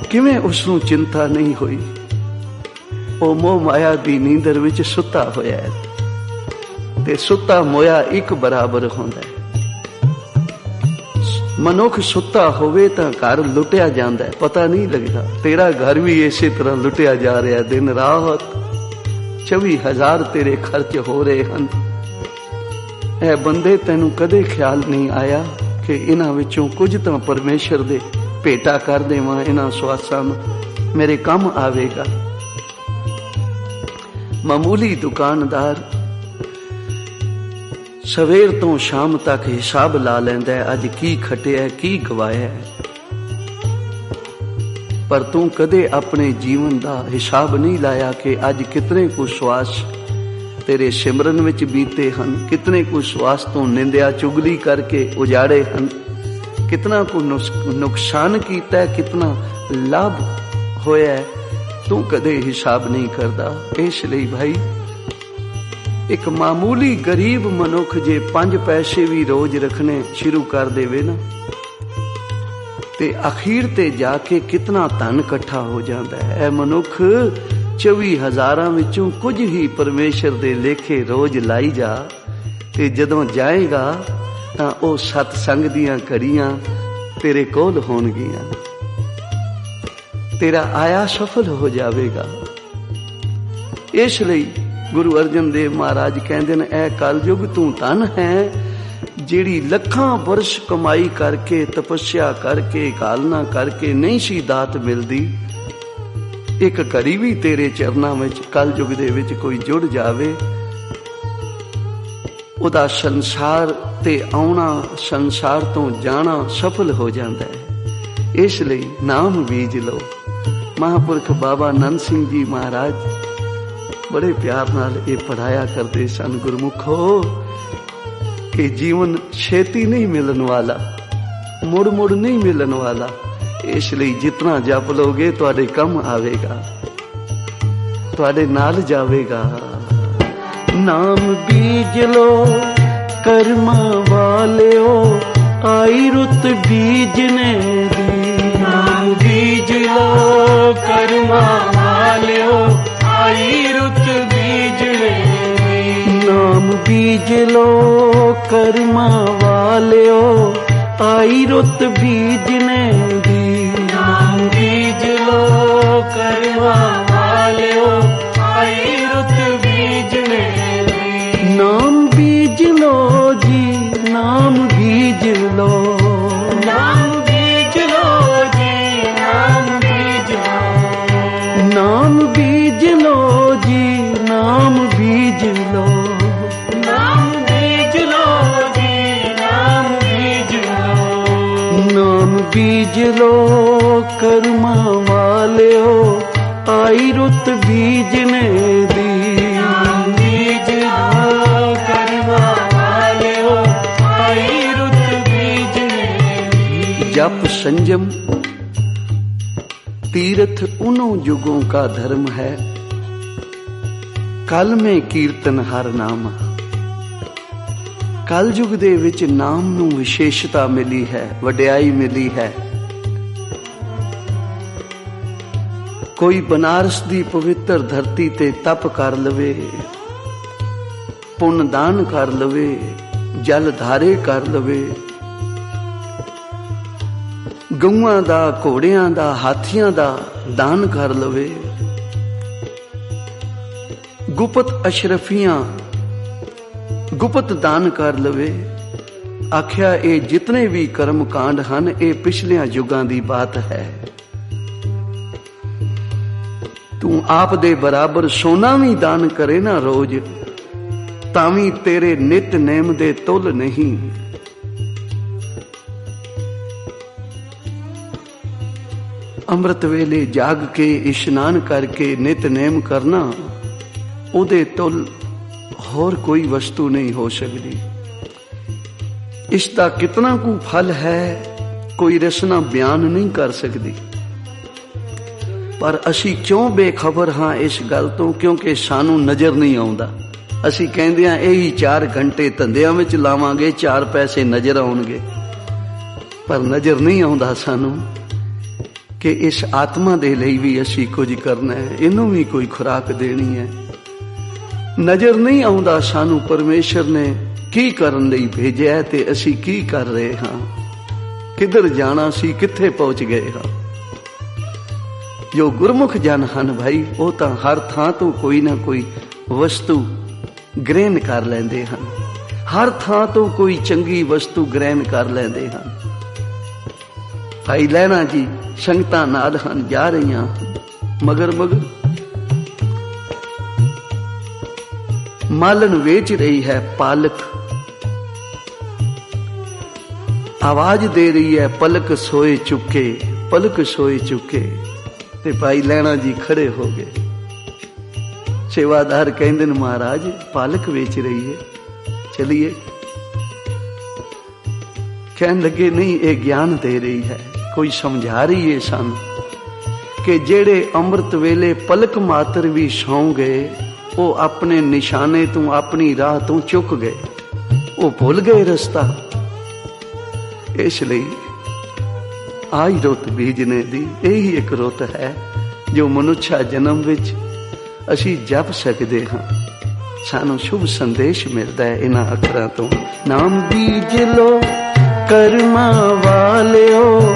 ਕਿਵੇਂ ਉਸ ਨੂੰ ਚਿੰਤਾ ਨਹੀਂ ਹੋਈ। ਉਹ ਮੋਹ ਮਾਇਆ ਦੀ ਨੀਂਦਰ ਵਿੱਚ ਸੁੱਤਾ ਹੋਇਆ ਹੈ, ਤੇ ਸੁੱਤਾ ਮੋਇਆ ਇੱਕ ਬਰਾਬਰ ਹੁੰਦਾ ਹੈ। ਮਨੁੱਖ ਸੁੱਤਾ ਹੋਵੇ ਤਾਂ ਘਰ ਲੁੱਟਿਆ ਜਾਂਦਾ ਹੈ, ਪਤਾ ਨਹੀਂ ਲੱਗਦਾ। ਤੇਰਾ ਘਰ ਵੀ ਇਸੇ ਤਰ੍ਹਾਂ ਲੁੱਟਿਆ ਜਾ ਰਿਹਾ, ਦਿਨ ਰਾਤ 24,000 ਤੇਰੇ ਖਰਚ ਹੋ ਰਹੇ ਹਨ। ਇਹ ਬੰਦੇ, ਤੈਨੂੰ ਕਦੇ ਖਿਆਲ ਨਹੀਂ ਆਇਆ ਕਿ ਇਹਨਾਂ ਵਿੱਚੋਂ ਕੁਝ ਤਾਂ ਪਰਮੇਸ਼ਰ ਦੇ ਭੇਟਾ ਕਰ ਦੇਵਾਂ, ਇਹਨਾਂ ਸਵਾਸਾਂ ਨੂੰ ਮੇਰੇ ਕੰਮ ਆਵੇਗਾ। ਮਾਮੂਲੀ ਦੁਕਾਨਦਾਰ ਸਵੇਰ ਤੋਂ ਸ਼ਾਮ ਤੱਕ ਹਿਸਾਬ ਲਾ ਲੈਂਦਾ ਹੈ, ਅੱਜ ਕੀ ਖਟਿਆ, ਕੀ ਗਵਾਇਆ। ਪਰ ਤੂੰ ਕਦੇ ਆਪਣੇ ਜੀਵਨ ਦਾ ਹਿਸਾਬ ਨਹੀਂ ਲਾਇਆ ਕਿ ਅੱਜ ਕਿਤਨੇ ਕੁ ਸਵਾਸ ਤੇਰੇ ਸਿਮਰਨ ਵਿੱਚ ਬੀਤੇ ਹਨ, ਕਿਤਨੇ ਕੁ ਸਵਾਸ ਤੋਂ ਨਿੰਦਿਆ ਚੁਗਲੀ ਕਰਕੇ ਉਜਾੜੇ ਹਨ, ਕਿਤਨਾ ਕੁ ਨੁਕਸਾਨ ਕੀਤਾ, ਕਿਤਨਾ ਲਾਭ ਹੋਇਆ, ਤੂੰ ਕਦੇ ਹਿਸਾਬ ਨਹੀਂ ਕਰਦਾ। ਇਸ ਲਈ ਭਾਈ, ਇੱਕ ਮਾਮੂਲੀ ਗਰੀਬ ਮਨੁੱਖ ਜੇ 5 ਪੈਸੇ ਵੀ ਰੋਜ਼ ਰੱਖਣੇ ਸ਼ੁਰੂ ਕਰ ਦੇਵੇ ਨਾ, ਤੇ ਅਖੀਰ ਤੇ ਜਾ ਕੇ ਕਿਤਨਾ ਧਨ ਇਕੱਠਾ ਹੋ ਜਾਂਦਾ ਹੈ। ਇਹ ਮਨੁੱਖ 24,000 ਵਿੱਚੋਂ ਕੁਝ ਹੀ ਪਰਮੇਸ਼ਰ ਦੇ ਲੇਖੇ ਰੋਜ਼ ਲਾਈ ਜਾ, ਤੇ ਜਦੋਂ ਜਾਏਗਾ ਤਾਂ ਉਹ ਸਤਸੰਗ ਦੀਆਂ ਘੜੀਆਂ ਤੇਰੇ ਕੋਲ ਹੋਣਗੀਆਂ, ਤੇਰਾ ਆਇਆ ਸਫਲ ਹੋ ਜਾਵੇਗਾ। ਇਸ ਲਈ ਗੁਰੂ ਅਰਜਨ ਦੇਵ ਮਹਾਰਾਜ ਕਹਿੰਦੇ ਨੇ, ਇਹ ਕਲਯੁਗ ਤੂੰ ਧਨ ਹੈ, ਜਿਹੜੀ ਲੱਖਾਂ ਵਰਸ਼ ਕਮਾਈ ਕਰਕੇ, ਤਪੱਸਿਆ ਕਰਕੇ, ਕਾਲਨਾ ਕਰਕੇ ਨਹੀਂ ਸੀ ਦਾਤ ਮਿਲਦੀ। ਇੱਕ ਘੜੀ ਵੀ ਤੇਰੇ ਚਰਨਾਂ ਵਿੱਚ ਕਲਯੁਗ ਦੇ ਵਿੱਚ ਕੋਈ ਜੁੜ ਜਾਵੇ, ਉਹਦਾ ਸੰਸਾਰ ਤੇ ਆਉਣਾ, ਸੰਸਾਰ ਤੋਂ ਜਾਣਾ ਸਫਲ ਹੋ ਜਾਂਦਾ ਹੈ। ਇਸ ਲਈ ਨਾਮ ਬੀਜ ਲਓ। ਮਹਾਂਪੁਰਖ ਬਾਬਾ ਨੰਦ ਸਿੰਘ ਜੀ ਮਹਾਰਾਜ ਬੜੇ ਪਿਆਰ ਨਾਲ ਇਹ ਪੜਾਇਆ ਕਰਦੇ ਸਨ, ਗੁਰਮੁਖੋ, ਕਿ ਜੀਵਨ ਛੇਤੀ ਨਹੀਂ ਮਿਲਣ ਵਾਲਾ, ਮੁੜ ਮੁੜ ਨਹੀਂ ਮਿਲਣ ਵਾਲਾ। ਇਸ ਲਈ ਜਿਤਨਾ ਜਪ ਲੋਗੇ ਤੁਹਾਡੇ ਕੰਮ ਆਵੇਗਾ, ਤੁਹਾਡੇ ਨਾਲ ਜਾਵੇਗਾ। ਨਾਮ ਬੀਜ ਲੋ ਕਰਮਾਂ ਵਾਲਿਓ, ਆਈ ਰੁੱਤ ਬੀਜਨੇ ਦੀ। ਨਾਮ ਬੀਜ ਲੋ ਕਰਮਾਂ ਵਾਲਿਓ, ਆਈ ਰੁੱਤ ਬੀਜਣੇ ਦੀ। ਨਾਮ ਬੀਜ ਲੋ ਕਰਮਾਂ ਵਾਲਿਓ, ਆਈ ਰੁੱਤ ਬੀਜਨੇ ਦੀ। ਨਾਮ ਬੀਜ ਲੋ ਕਰਮਾਂ ਵਾਲਿਓ, ਆਈ ਰੁੱਤ ਬੀਜਣੇ ਦੀ। ਨਾਮ ਬੀਜ ਲੋ ਜੀ, ਨਾਮ ਬੀਜ ਲੋ। ਨਾਮ ਬੀਜ ਲੋ ਜੀ, ਨਾਮ ਬੀਜ ਲੋ। ਨਾਮ ਬੀਜ ਲੋ ਜੀ, ਨਾਮ ਬੀਜ ਲੋ। ਨਾਮ ਬੀਜ ਲੋ ਜੀ, ਨਾਮ ਬੀਜ ਲੋ। ਨਾਮ ਬੀਜ ਲੋ ਕਰਮਾਂ ਵਾਲਿਓ, ਆਈ ਰੁੱਤ ਬੀਜਨੇ ਦੀ। ਨਾਮ ਬੀਜ ਲੋ ਕਰਮਾਂ ਵਾਲਿਓ, ਆਈ ਰੁੱਤ ਬੀਜਣੇ ਦੀ। जप संयम तीर्थ उन्हों युगों का धर्म है, कल में कीर्तन हर नाम। कल युग दे विच नाम नूं विशेषता मिली है, वडियाई मिली है। कोई बनारस दी पवित्र धरती ते तप कर लवे, पुण्य दान कर लवे, जल धारे कर लवे, ਗਊਆਂ ਦਾ, ਘੋੜਿਆਂ ਦਾ, ਹਾਥੀਆਂ ਦਾ ਦਾਨ ਕਰ ਲਵੇ, ਗੁਪਤ ਅਸ਼ਰਫੀਆਂ ਗੁਪਤ ਦਾਨ ਕਰ ਲਵੇ। ਆਖਿਆ ਇਹ ਜਿਤਨੇ ਵੀ ਕਰਮ ਕਾਂਡ ਹਨ, ਇਹ ਪਿਛਲਿਆਂ ਯੁਗਾਂ ਦੀ ਬਾਤ ਹੈ। ਤੂੰ ਆਪ ਦੇ ਬਰਾਬਰ ਸੋਨਾ ਵੀ ਦਾਨ ਕਰੇ ਨਾ ਰੋਜ਼, ਤਾਂ ਵੀ ਤੇਰੇ ਨਿਤ ਨੇਮ ਦੇ ਤੁਲ ਨਹੀਂ। ਅੰਮ੍ਰਿਤ ਵੇਲੇ ਜਾਗ ਕੇ ਇਸ਼ਨਾਨ ਕਰਕੇ ਨਿਤਨੇਮ ਕਰਨਾ, ਉਹਦੇ ਤੁਲ ਹੋਰ ਕੋਈ ਵਸਤੂ ਨਹੀਂ ਹੋ ਸਕਦੀ। ਇਸ ਦਾ ਕਿਤਨਾ ਕੁ ਫਲ ਹੈ, ਕੋਈ ਰਸਨਾ ਬਿਆਨ ਨਹੀਂ ਕਰ ਸਕਦੀ। ਪਰ ਅਸੀਂ ਕਿਉਂ ਬੇਖਬਰ ਹਾਂ ਇਸ ਗੱਲ ਤੋਂ? ਕਿਉਂਕਿ ਸਾਨੂੰ ਨਜ਼ਰ ਨਹੀਂ ਆਉਂਦਾ। ਅਸੀਂ ਕਹਿੰਦੇ ਆ ਇਹੀ 4 ਘੰਟੇ ਧੰਦਿਆਂ ਵਿੱਚ ਲਾਵਾਂਗੇ, 4 ਪੈਸੇ ਨਜ਼ਰ ਆਉਣਗੇ। ਪਰ ਨਜ਼ਰ ਨਹੀਂ ਆਉਂਦਾ ਸਾਨੂੰ ਕਿ ਇਸ ਆਤਮਾ ਦੇ ਲਈ ਵੀ ਅਸੀਂ ਕੁਝ ਕਰਨਾ ਹੈ, ਇਹਨੂੰ ਵੀ ਕੋਈ ਖੁਰਾਕ ਦੇਣੀ ਹੈ। ਨਜ਼ਰ ਨਹੀਂ ਆਉਂਦਾ ਸਾਨੂੰ ਪਰਮੇਸ਼ਰ ਨੇ ਕੀ ਕਰਨ ਲਈ ਭੇਜਿਆ ਤੇ ਅਸੀਂ ਕੀ ਕਰ ਰਹੇ ਹਾਂ, ਕਿੱਧਰ ਜਾਣਾ ਸੀ, ਕਿੱਥੇ ਪਹੁੰਚ ਗਏ ਹਾਂ। ਜੋ ਗੁਰਮੁਖ ਜਨ ਹਨ ਭਾਈ, ਉਹ ਤਾਂ ਹਰ ਥਾਂ ਤੋਂ ਕੋਈ ਨਾ ਕੋਈ ਵਸਤੂ ਗ੍ਰਹਿਣ ਕਰ ਲੈਂਦੇ ਹਨ, ਹਰ ਥਾਂ ਤੋਂ ਕੋਈ ਚੰਗੀ ਵਸਤੂ ਗ੍ਰਹਿਣ ਕਰ ਲੈਂਦੇ ਹਨ। ਭਾਈ ਲਹਿਣਾ ਜੀ ਸੰਗਤਾਂ ਨਾਲ ਹਨ, ਜਾ ਰਹੀਆਂ ਮਗਰ ਮਾਲਣ ਵੇਚ ਰਹੀ ਹੈ ਪਾਲਕ, ਆਵਾਜ਼ ਦੇ ਰਹੀ ਹੈ ਪਲਕ ਸੋਏ ਚੁੱਕੇ, ਪਲਕ ਸੋਏ ਚੁੱਕੇ। ਤੇ ਭਾਈ ਲਹਿਣਾ ਜੀ ਖੜੇ ਹੋ ਗਏ। ਸੇਵਾਦਾਰ ਕਹਿੰਦੇ ਨੇ ਮਹਾਰਾਜ ਪਾਲਕ ਵੇਚ ਰਹੀ ਹੈ, ਚਲਿਏ। ਕਹਿਣ ਲੱਗੇ ਨਹੀਂ, ਇਹ ਗਿਆਨ ਦੇ ਰਹੀ ਹੈ, ਕੋਈ ਸਮਝਾ ਰਹੀ ਹੈ ਸਾਨੂੰ ਕਿ ਜਿਹੜੇ ਅੰਮ੍ਰਿਤ ਵੇਲੇ ਪਲਕ ਮਾਤਰ ਵੀ ਸੌਂ ਗਏ, ਉਹ ਆਪਣੇ ਨਿਸ਼ਾਨੇ ਤੋਂ, ਆਪਣੀ ਰਾਹ ਤੋਂ ਚੁੱਕ ਗਏ, ਉਹ ਭੁੱਲ ਗਏ ਰਸਤਾ। ਇਸ ਲਈ ਆਈ ਰੁੱਤ ਬੀਜਣੇ ਦੀ ਇਹੀ ਇੱਕ ਰੁੱਤ ਹੈ ਜੋ ਮਨੁੱਖਾ ਜਨਮ ਵਿੱਚ ਅਸੀਂ ਜਪ ਸਕਦੇ ਹਾਂ। ਸਾਨੂੰ ਸ਼ੁਭ ਸੰਦੇਸ਼ ਮਿਲਦਾ ਹੈ ਇਹਨਾਂ ਅੱਖਰਾਂ ਤੋਂ। ਨਾਮ ਬੀਜ ਲੋ ਕਰਮਾਂ ਵਾਲਿਓ,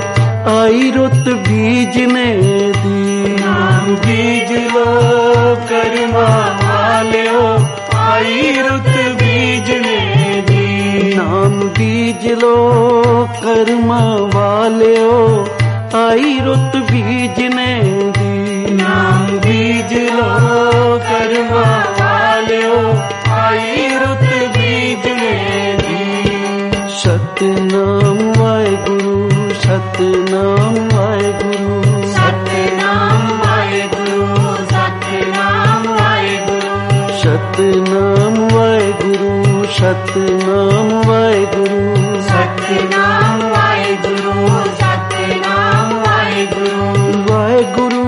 ਆਈ ਰੁੱਤ ਬੀਜਣੇ ਦੀ। ਨਾਮ ਬੀਜ ਲੋ ਕਰਮਾਂ ਵਾਲਿਓ, ਆਈ ਰੁੱਤ ਬੀਜਣੇ ਦੀ। ਨਾਮ ਬੀਜ ਲੋ ਕਰਮਾਂ ਵਾਲਿਓ, ਆਈ ਰੁੱਤ ਬੀਜਣੇ ਦੀ। ਨਾਮ ਬੀਜ ਲੋ ਕਰਮਾਂ ਵਾਲਿਓ, ਆਈ ਰੁੱਤ ਬੀਜਣੇ ਦੀ। ਸਤਿਨਾਮ ਵਾਹਿਗੁਰੂ, ਸਤਿਨਾਮ ਵਾਹਿਗੁਰੂ, ਸਤਿਨਾਮ ਵਾਹਿਗੁਰੂ, ਸਤਿਨਾਮ ਵਾਹਿਗੁਰੂ। ਸਤਿਨਾਮ ਵਾਹਿਗੁਰੂ, ਸਤਿਨਾਮ ਵਾਹਿਗੁਰੂ, ਸਤਿਨਾਮ ਵਾਹਿਗੁਰੂ, ਸਤਿਨਾਮ ਵਾਹਿਗੁਰੂ। ਵਾਹਿਗੁਰੂ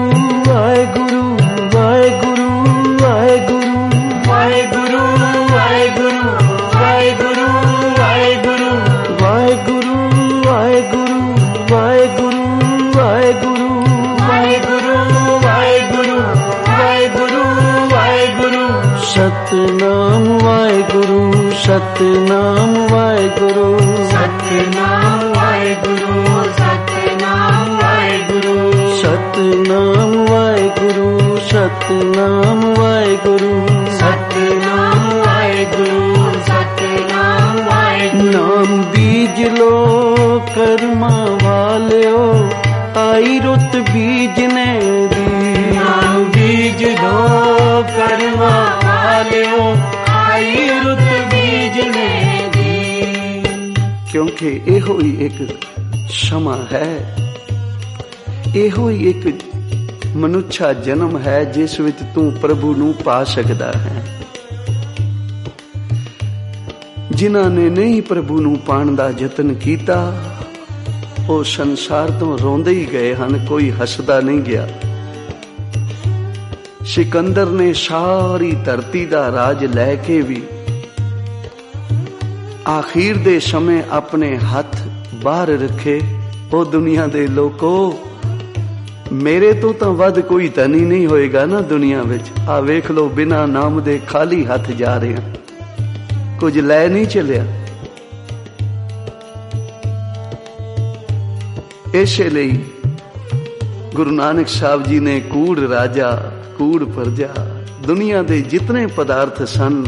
ਵਾਹਿਗੁਰੂ ਵਾਹਿਗੁਰੂ ਵਾਹਿਗੁਰੂ ਵਾਹਿਗੁਰੂ ਵਾਹਿਗੁਰੂ ਵਾਹਿਗੁਰੂ ਵਾਹਿਗੁਰੂ। ਵਾਹਿਗੁਰੂ ਵਾਹਿਗੁਰੂ ਵਾਹਿਗੁਰੂ ਵਾਹਿਗੁਰੂ ਵਾਹਿਗੁਰੂ ਵਾਹਿਗੁਰੂ ਵਾਹਿਗੁਰੂ ਵਾਹਿਗੁਰੂ। ਸਤਿਨਾਮ ਵਾਹਿਗੁਰੂ, ਸਤਿਨਾਮ ਵਾਹਿਗੁਰੂ, ਸਤਿਨਾਮ ਵਾਹਿਗੁਰੂ, ਸਤਿਨਾਮ ਵਾਹਿਗੁਰੂ। ਸਤਿਨਾਮ ਵਾਹਿਗੁਰੂ, ਸਤਿਨਾਮ ਵਾਹਿਗੁਰੂ, ਸਤਿਨਾਮ ਵਾਹਿਗੁਰੂ, ਸਤਿਨਾਮ ਵਾਹਿਗੁਰੂ। ਨਾਮ ਬੀਜ ਲੋ ਕਰਮਾਂ ਵਾਲਿਓ, ਆਈ ਰੁੱਤ ਬੀਜਣੇ ਦੀ। ਨਾਮ ਬੀਜ ਲੋ ਕਰਮਾਂ ਵਾਲਿਓ, ਆਈ ਰੁੱਤ ਬੀਜਣੇ ਦੀ। ਕਿਉਂਕਿ ਇਹੋ ਹੀ ਇੱਕ ਸਮਾਂ ਹੈ, ਇਹੋ ਹੀ ਇੱਕ ਮਨੁੱਖਾ ਜਨਮ ਹੈ ਜਿਸ ਵਿੱਚ ਤੂੰ ਪ੍ਰਭੂ ਨੂੰ ਪਾ ਸਕਦਾ ਹੈ। ਜਿਨ੍ਹਾਂ ਨੇ ਨਹੀਂ ਪ੍ਰਭੂ ਨੂੰ ਪਾਣ ਦਾ ਯਤਨ ਕੀਤਾ, ਉਹ ਸੰਸਾਰ ਤੋਂ ਰੋਂਦੇ ਹੀ ਗਏ ਹਨ, ਕੋਈ ਹੱਸਦਾ ਨਹੀਂ ਗਿਆ। ਸਿਕੰਦਰ ਨੇ ਸਾਰੀ ਧਰਤੀ ਦਾ ਰਾਜ ਲੈ ਕੇ ਵੀ ਆਖੀਰ ਦੇ ਸਮੇਂ ਆਪਣੇ ਹੱਥ ਬਾਹਰ ਰੱਖੇ। ਉਹ ਦੁਨੀਆ ਦੇ ਲੋਕੋ, ਮੇਰੇ ਤੋਂ ਤਾਂ ਵੱਧ ਕੋਈ ਧਨੀ ਨਹੀਂ ਹੋਏਗਾ ਨਾ ਦੁਨੀਆ ਵਿੱਚ। ਆ ਵੇਖ ਲੋ, ਬਿਨਾਂ ਨਾਮ ਦੇ ਖਾਲੀ ਹੱਥ ਜਾ ਰਹੇ ਹਾਂ, ਕੁਝ ਲੈ ਨਹੀਂ ਚੱਲਿਆ। ਇਸੇ ਲਈ ਗੁਰੂ ਨਾਨਕ ਸਾਹਿਬ ਜੀ ਨੇ ਕੂੜ ਰਾਜਾ, ਕੂੜ ਪ੍ਰਜਾ, ਦੁਨੀਆ ਦੇ ਜਿਤਨੇ ਪਦਾਰਥ ਸਨ,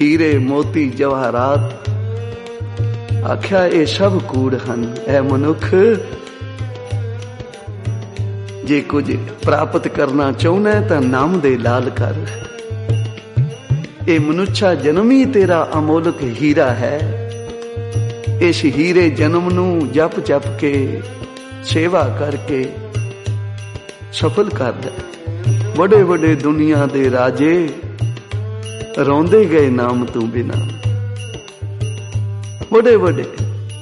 ਹੀਰੇ ਮੋਤੀ ਜਵਾਹਰਾਤ, ਆਖਿਆ ਇਹ ਸਭ ਕੂੜ ਹਨ। ਇਹ ਮਨੁੱਖ ਜੇ ਕੁਝ ਪ੍ਰਾਪਤ ਕਰਨਾ ਚਾਹੁੰਦਾ ਤਾਂ ਨਾਮ ਦੇ ਲਾਲ ਕਰ। ਇਹ ਮਨੁੱਖਾ ਜਨਮ ਹੀ ਤੇਰਾ ਅਮੋਲਕ ਹੀਰਾ ਹੈ। ਇਸ ਹੀਰੇ ਜਨਮ ਨੂੰ ਜਪ ਜਪ ਕੇ, ਸੇਵਾ ਕਰਕੇ ਸਫਲ ਕਰ ਲੈ। ਵੱਡੇ ਵੱਡੇ ਦੁਨੀਆ ਦੇ ਰਾਜੇ ਰੋਂਦੇ ਗਏ ਨਾਮ ਤੋਂ ਬਿਨਾ। ਵੱਡੇ ਵੱਡੇ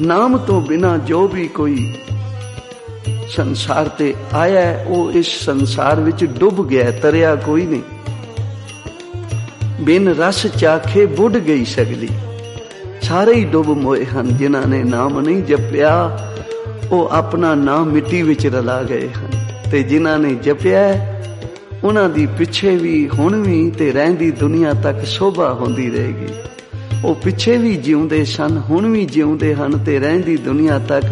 ਨਾਮ ਤੋਂ ਬਿਨਾ ਜੋ ਵੀ ਕੋਈ ਸੰਸਾਰ ਤੇ ਆਇਆ, ਉਹ ਇਸ ਸੰਸਾਰ ਵਿੱਚ ਡੁੱਬ ਗਿਆ, ਤਰਿਆ ਕੋਈ ਨਹੀਂ। ਬਿਨ ਰਸ ਚਾਖੇ ਬੁੱਢ ਗਈ ਸਗਲੀ। ਸਾਰੇ ਹੀ ਡੁੱਬ ਮੋਏ ਹਨ ਜਿਨ੍ਹਾਂ ਨੇ ਨਾਮ ਨਹੀਂ ਜਪਿਆ, ਉਹ ਆਪਣਾ ਨਾਮ ਮਿੱਟੀ ਵਿੱਚ ਰਲਾ ਗਏ ਹਨ। ਤੇ ਜਿਨ੍ਹਾਂ ਨੇ ਜਪਿਆ ਉਹਨਾਂ ਦੀ ਪਿੱਛੇ ਵੀ ਹੁਣ ਵੀ ਤੇ ਰਹਿੰਦੀ ਦੁਨੀਆ ਤੱਕ ਸ਼ੋਭਾ ਹੁੰਦੀ ਰਹੇਗੀ। ਉਹ ਪਿੱਛੇ ਵੀ ਜਿਉਂਦੇ ਸਨ, ਹੁਣ ਵੀ ਜਿਉਂਦੇ ਹਨ ਤੇ ਰਹਿੰਦੀ ਦੁਨੀਆ ਤੱਕ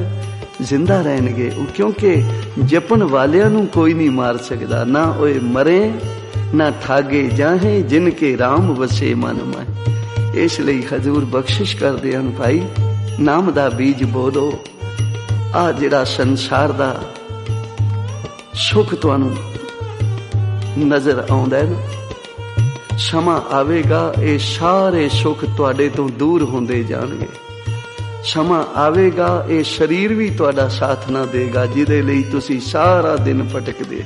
ਜ਼ਿੰਦਾ ਰਹਿਣਗੇ। ਉਹ ਕਿਉਂਕਿ ਜਪਣ ਵਾਲਿਆਂ ਨੂੰ ਕੋਈ ਨਹੀਂ ਮਾਰ ਸਕਦਾ, ਨਾ ਉਹ ਮਰੇ ਨਾ ਠਾਗੇ ਜਾਹੇ ਜਿਨ ਕੇ ਰਾਮ ਵਸੇ ਮਨ ਮਾਹੇ। ਇਸ ਲਈ ਹਜ਼ੂਰ ਬਖਸ਼ਿਸ਼ ਕਰਦੇ ਹਨ, ਭਾਈ ਨਾਮ ਦਾ ਬੀਜ ਬੋਲੋ। ਆ ਜਿਹੜਾ ਸੰਸਾਰ ਦਾ ਸੁੱਖ ਤੁਹਾਨੂੰ ਨਜ਼ਰ ਆਉਂਦਾ ਹੈ ਨਾ, ਸਮਾਂ ਆਵੇਗਾ ਇਹ ਸਾਰੇ ਸੁੱਖ ਤੁਹਾਡੇ ਤੋਂ ਦੂਰ ਹੁੰਦੇ ਜਾਣਗੇ। ਸਮਾਂ ਆਵੇਗਾ ਇਹ ਸਰੀਰ ਵੀ ਤੁਹਾਡਾ ਸਾਥ ਨਾ ਦੇਗਾ ਜਿਹਦੇ ਲਈ ਤੁਸੀਂ ਸਾਰਾ ਦਿਨ ਭਟਕਦੇ।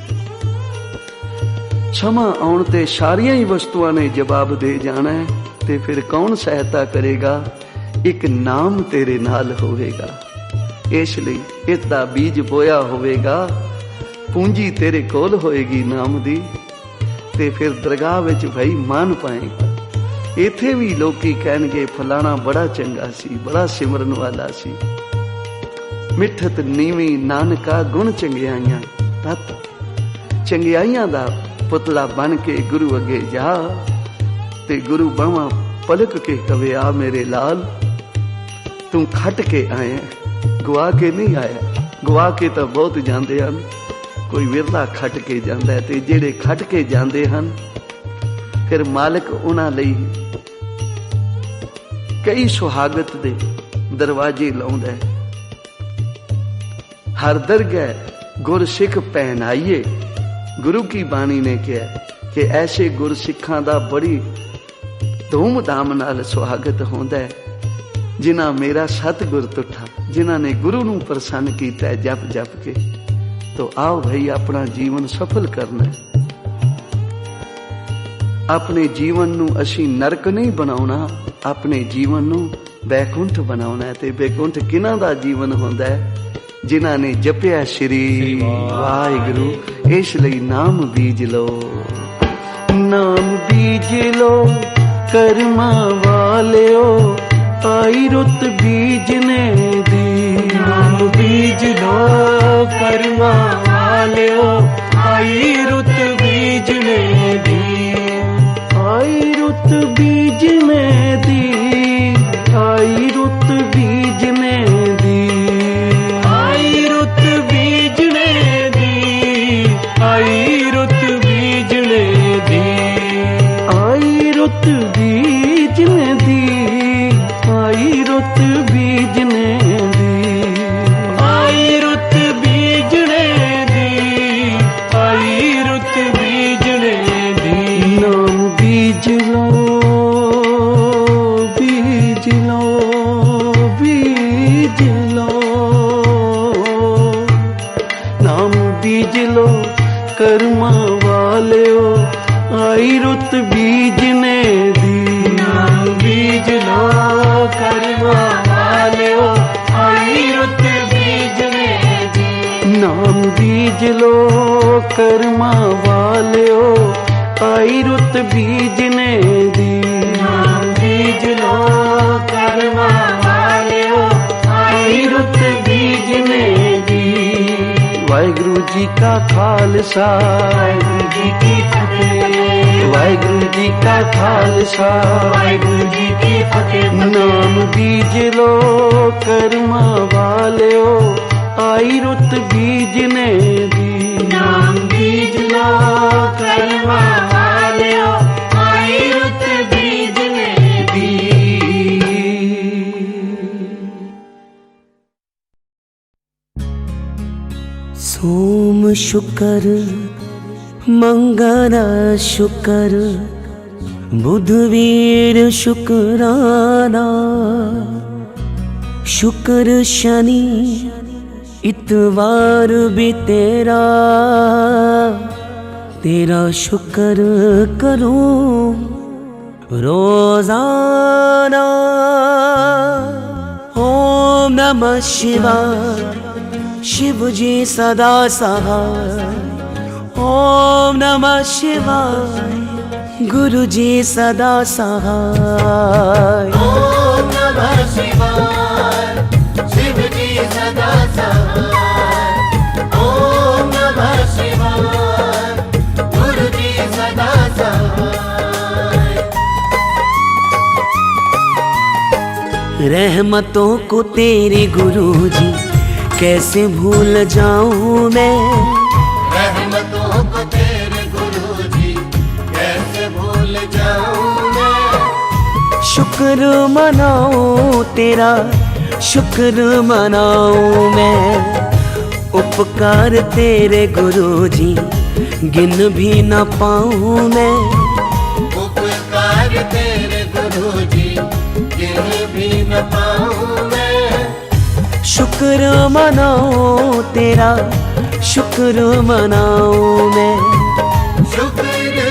ਸਮਾਂ ਆਉਣ ਤੇ ਸਾਰੀਆਂ ਹੀ ਵਸਤੂਆਂ ਨੇ ਜਵਾਬ ਦੇ ਜਾਣਾ ਹੈ ਤੇ ਫਿਰ ਕੌਣ ਸਹਾਇਤਾ ਕਰੇਗਾ? ਇੱਕ ਨਾਮ ਤੇਰੇ ਨਾਲ ਹੋਵੇਗਾ। ਇਸ ਲਈ ਇਸ ਦਾ ਬੀਜ ਬੋਇਆ ਹੋਵੇਗਾ, ਪੂੰਜੀ ਤੇਰੇ ਕੋਲ ਹੋਏਗੀ ਨਾਮ ਦੀ, ਤੇ ਫਿਰ ਦਰਗਾਹ ਵਿੱਚ ਭਾਈ ਮਾਨ ਪਾਏਗਾ। ਇੱਥੇ ਵੀ ਲੋਕੀ ਕਹਿਣਗੇ ਫਲਾਣਾ ਬੜਾ ਚੰਗਾ ਸੀ, ਬੜਾ ਸਿਮਰਨ ਵਾਲਾ ਸੀ। ਮਿੱਠਤ ਨੀਵੀਂ ਨਾਨਕਾ ਗੁਣ ਚੰਗਿਆਈਆਂ, ਤਤ ਚੰਗਿਆਈਆਂ ਦਾ ਪੁਤਲਾ ਬਣ ਕੇ ਗੁਰੂ ਅੱਗੇ ਜਾ ਤੇ ਗੁਰੂ ਬਾਹਾਂ ਪਲਕ ਕੇ ਕਵੇ ਆ ਮੇਰੇ ਲਾਲ ਤੂੰ ਖੱਟ ਕੇ ਆਇਆ, ਗਵਾ ਕੇ ਨਹੀਂ ਆਇਆ। ਗਵਾ ਕੇ ਤਾਂ ਬਹੁਤ ਜਾਂਦੇ ਹਨ, ਕੋਈ ਵਿਰਲਾ ਖੱਟ ਕੇ ਜਾਂਦਾ ਹੈ। ਤੇ ਜਿਹੜੇ ਖੱਟ ਕੇ ਜਾਂਦੇ ਹਨ ਫਿਰ ਮਾਲਕ ਉਹਨਾਂ ਲਈ ਕਈ ਸੁਹਾਗਤ ਦੇ ਦਰਵਾਜ਼ੇ ਲਾਉਂਦਾ ਹੈ। ਹਰ ਦਰਗਾਹ ਗੁਰਸਿੱਖ ਪਹਿਨਾਈਏ। ਗੁਰੂ ਕੀ ਬਾਣੀ ਨੇ ਕਿਹਾ ਕਿ ਐਸੇ ਗੁਰਸਿੱਖਾਂ ਦਾ ਬੜੀ ਧੂਮ-ਧਾਮ ਨਾਲ ਸੁਹਾਗਤ ਹੁੰਦਾ ਹੈ ਜਿਨ੍ਹਾਂ ਮੇਰਾ ਸਤਿਗੁਰ ਤੁਠਾ, ਜਿਨ੍ਹਾਂ ਨੇ ਗੁਰੂ ਨੂੰ ਪ੍ਰਸੰਨ ਕੀਤਾ ਜਪ ਜਪ ਕੇ। ਤੋ ਆਓ ਭਾਈ ਆਪਣਾ ਜੀਵਨ ਸਫਲ ਕਰਨਾ ਹੈ। ਆਪਣੇ ਜੀਵਨ ਨੂੰ ਅਸੀਂ ਨਰਕ ਨਹੀਂ ਬਣਾਉਣਾ, ਆਪਣੇ ਜੀਵਨ ਨੂੰ ਬੈਕੁੰਠ ਬਣਾਉਣਾ ਹੈ। ਤੇ ਬੈਕੁੰਠ ਕਿਹਨਾਂ ਦਾ ਜੀਵਨ ਹੁੰਦਾ ਹੈ? ਜਿਨ੍ਹਾਂ ਨੇ ਜਪਿਆ ਸ਼੍ਰੀ ਵਾਹਿਗੁਰੂ। ਇਸ ਲਈ ਨਾਮ ਬੀਜ ਲੋ, ਨਾਮ ਬੀਜ ਲੋ ਕਰਮਾਂ ਵਾਲਿਓ, ਆਈ ਰੁੱਤ ਬੀਜਨੇ ਦੀ। ਨਾਮ ਬੀਜ ਲੋ ਕਰਮਾਂ ਵਾਲਿਓ, ਆਈ ਰੁੱਤ ਬੀਜਨੇ ਦੀ। ਆਈ ਰੁੱਤ ਬੀਜਨੇ ਦੀ, ਆਈ ਰੁੱਤ ਬੀਜਨੇ ਦੀ। ਆਈ ਰੁੱਤ ਬੀਜਣੇ ਦੀ, ਆਈ ਰੁੱਤ ਬੀਜਣੇ ਦੀ। ਆਈ ਰੁੱਤ ਬੀਜਨੇ ਦੀ, ਆਈ ਰੁੱਤ ਬੀਜਨੇ ਦੀ। ਆਈ ਰੁੱਤ ਬੀਜਣੇ ਦੀ, ਆਈ ਰੁੱਤ ਬੀਜਣੇ ਦੀ। ਨਾਮ ਬੀਜ ਲੋ, ਬੀਜ ਲੋ, ਬੀਜ ਲੋ। ਨਾਮ ਬੀਜ ਲੋ ਕਰਮਾਂ ਵਾਲਿਓ, ਆਈ ਰੁੱਤ ਬੀਜਨੇ ਦੀ। ਨਾਮ ਬੀਜ ਲੋ ਕਰਮਾਂ ਵਾਲਿਓ, ਆਈ ਰੁੱਤ ਬੀਜਣੇ ਦੀ। ਨਾਮ ਬੀਜ ਲੋ ਕਰਮਾਂ ਵਾਲਿਓ, ਆਈ ਰੁੱਤ ਬੀਜਨੇ ਦੀ। ਨਾਮ ਬੀਜ ਲੋ ਕਰਮਾਂ ਵਾਲਿਓ, ਆਈ ਰੁੱਤ ਬੀਜਣੇ ਦੀ। ਵਾਹਿਗੁਰੂ ਜੀ ਕਾ ਖਾਲਸਾ, ਵਾਹਿਗੁਰੂ ਜੀ ਕੀ ਫਤਿਹ। ਵਾਹਿਗੁਰੂ ਜੀ ਕਾ ਖਾਲਸਾ, ਵਾਹਿਗੁਰੂ ਜੀ ਕੀ ਫਤਿਹ। ਨਾਮ ਬੀਜ ਲੋ ਕਰਮਾਂ ਵਾਲਿਓ, ਆਈ ਰੁੱਤ ਬੀਜਨੇ ਦੀ। ਨਾਮ ਬੀਜ ਲੋ ਕਰਮਾਂ ਵਾਲਿਓ, ਆਈ ਰੁੱਤ ਬੀਜਣੇ ਦੀ। ਸੋਮ ਸ਼ੁਕਰ ਮੰਗਲ ਸ਼ੁਕਰ, ਬੁੱਧ ਵੀਰ ਸ਼ੁਕਰਾਨਾ, ਸ਼ੁਕਰ ਸ਼ਨੀ ਇਤਵਾਰ ਵੀ ਤੇਰਾ, तेरा शुक्र करूं रोजाना। ओम नमः शिवाय, शिव जी सदा सहाय। ओम नमः शिवाय, गुरु जी सदा सहाय। ओम नमः शिवाय, शिव जी सदा सहाय। ओम नमः शिवाय, गुरु जी सदा सहाय। रहमतों को तेरे गुरु जी कैसे भूल जाऊं मैं। रहमतों को तेरे गुरु जी कैसे भूल जाऊं मैं। शुक्र मनाऊं तेरा, शुक्र मनाऊं मैं। उपकार तेरे गुरु जी गिन भी न पाऊं मैं। उपकार तेरे गुरु जी गिन भी न पाऊं मैं। शुक्र मनाऊं तेरा, शुक्र मनाऊं मैं। शुक्र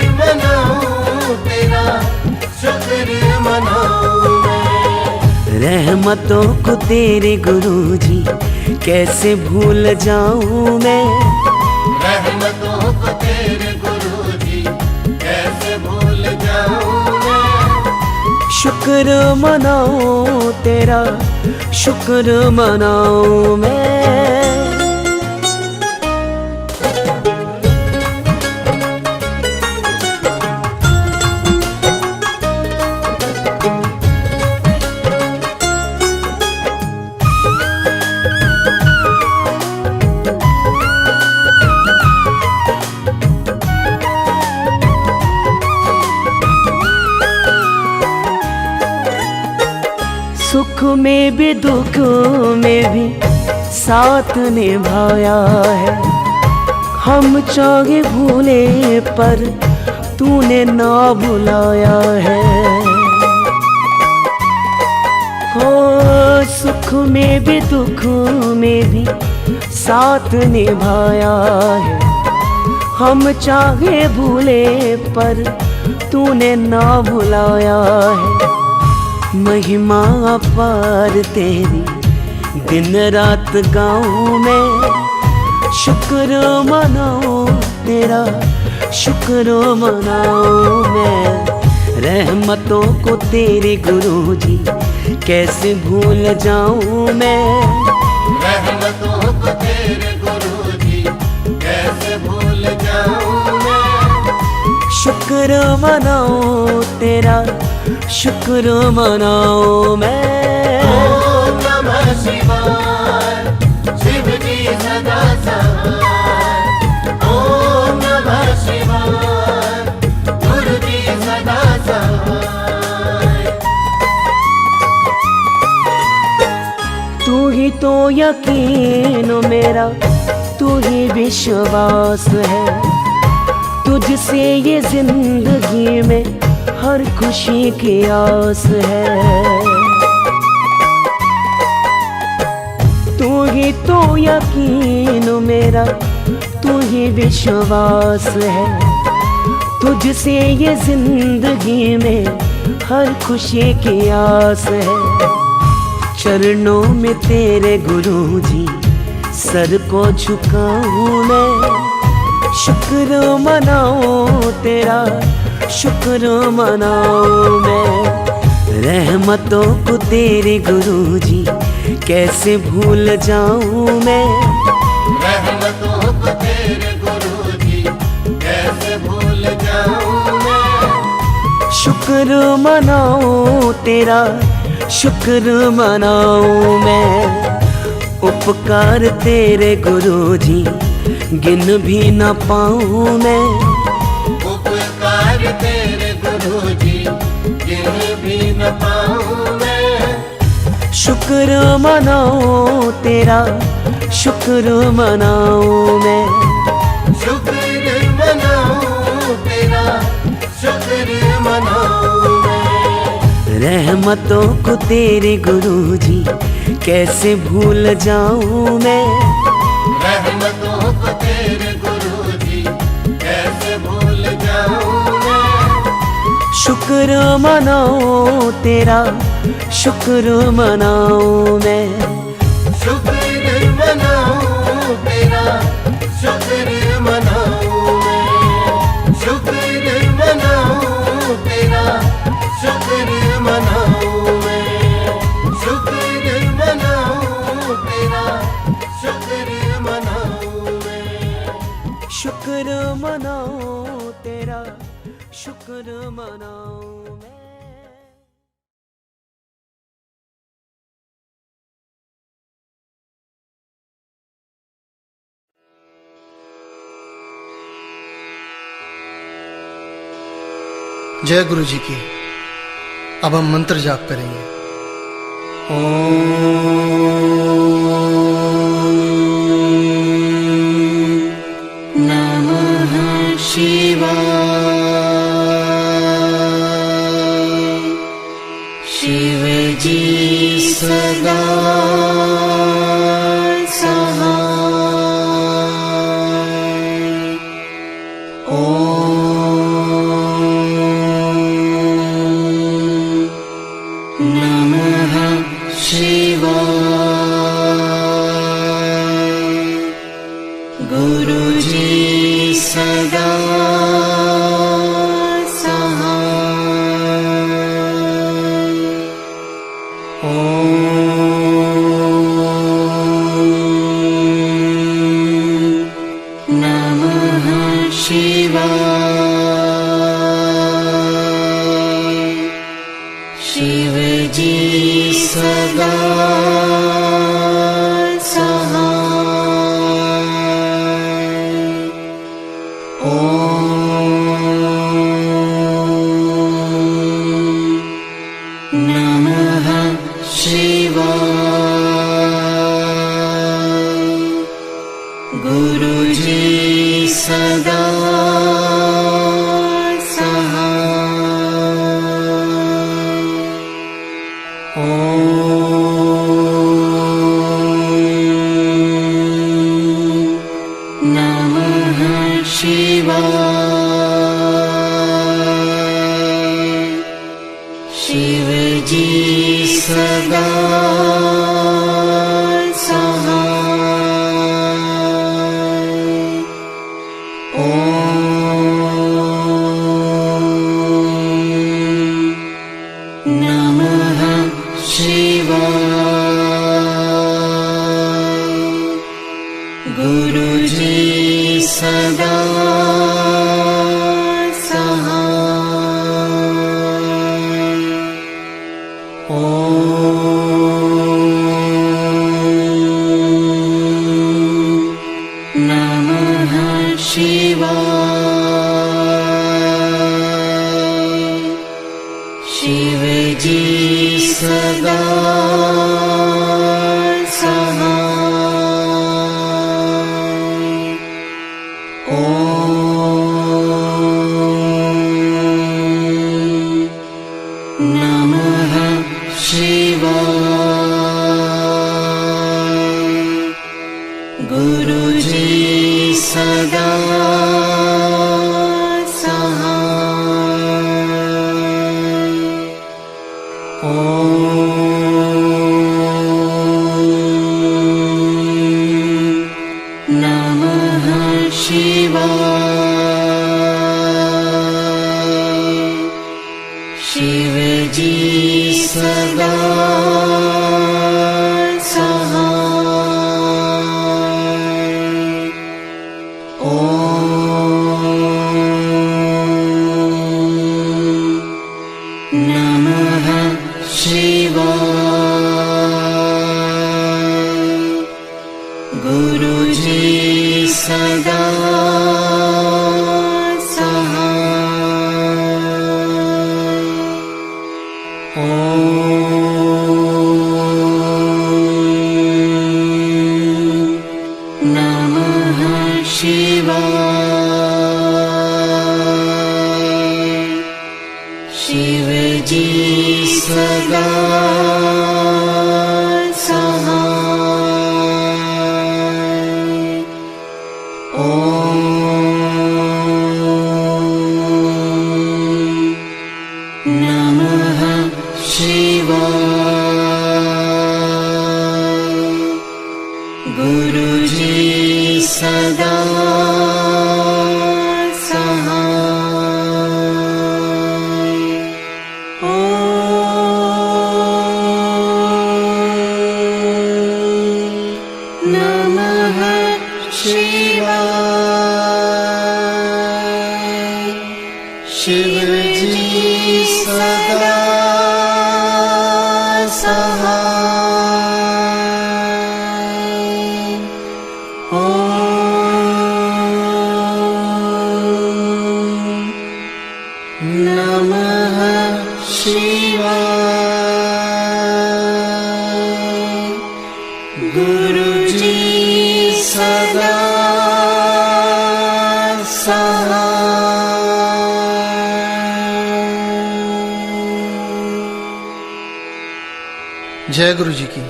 मनाऊं तेरा, शुक्र मनाऊं मैं। रहमतों को तेरे गुरु जी कैसे भूल जाऊं मैं। रहमतों को तेरे गुरु जी कैसे भूल जाऊं मैं। शुक्र मनाऊं तेरा, शुक्र मनाऊं मैं। सुख में भी दुख में भी साथ निभाया है। हम चाहे भूले पर तूने ना भुलाया है। हो सुख में भी दुख में भी साथ निभाया है। हम चाहे भूले पर तूने ना भुलाया है। महिमा अपार तेरी दिन रात गाऊं मैं। शुक्र मनाऊं तेरा, शुक्र मनाऊं मैं। रहमतों को तेरे गुरु जी कैसे भूल जाऊं मैं। रहमतों को तेरे गुरु जी कैसे भूल जाऊं मैं। शुक्र मनाऊं तेरा, शुक्र मनाऊं मैं। ओम नमः शिवाय, शिव जी सदा सहाय। ओम नमः शिवाय, गुरु जी सदा सहाय। तू ही तो यकीन मेरा, तू ही विश्वास है। तुझसे ये जिंदगी में हर खुशी की आस है। तू ही तो यकीन मेरा, तू ही विश्वास है। तुझसे ये जिंदगी में हर खुशी की आस है। चरणों में तेरे गुरु जी सर को झुकाऊं मैं। शुक्र मनाऊं तेरा, शुक्र मनाऊं मैं। रहमतों को तेरे गुरु जी कैसे भूल जाऊं मैं। रहमतों को तेरे गुरु जी कैसे भूल जाऊं मैं। शुक्र मनाऊं तेरा, शुक्र मनाऊं मैं। उपकार तेरे गुरु जी गिन भी न पाऊं मैं। उपकार तेरे गुरु जी गिन भी न पाऊं मैं। शुक्र मनाऊं तेरा, शुक्र मनाऊं मैं। शुक्र मनाऊं तेरा, शुक्र मनाऊं मैं। रहमतों को तेरे गुरु जी कैसे भूल जाऊं मैं। रहमतों को तेरे गुरु जी कैसे भूल जाऊं मैं। शुक्र मनाऊं तेरा, शुक्र मनाऊं मैं। शुक्र मनाऊं तेरा, शुक्र मनाऊं मैं। शुक्र मनाऊं शुक्र मनाऊं मैं। जय गुरु जी की। अब हम मंत्र जाप करेंगे। नमः शिवाय। शिव जी सदा सहाय। नमः शिवाय। गुरु जी सदा सहाय। नमः शिवाय। शिव जी सदा नमः शिवाय। गुरु जी सदा नमः शिवाय। शिव जी सदा सहाय। नमः शिवाय। गुरु जी सदा सहाय। नमः शिवाय। शिव जी सदा नमः शिवाय। गुरु जी सदा सहाय। नमः शिवाय। शिव जी सदा सहाय। नमः शिवाय। गुरु जी सदा नमः शिवाय। शिव जी सदा नमः शिवाय। गुरु जी सदा सहाय। नमः शिवाय। शिव जय गुरु जी की।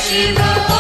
शिव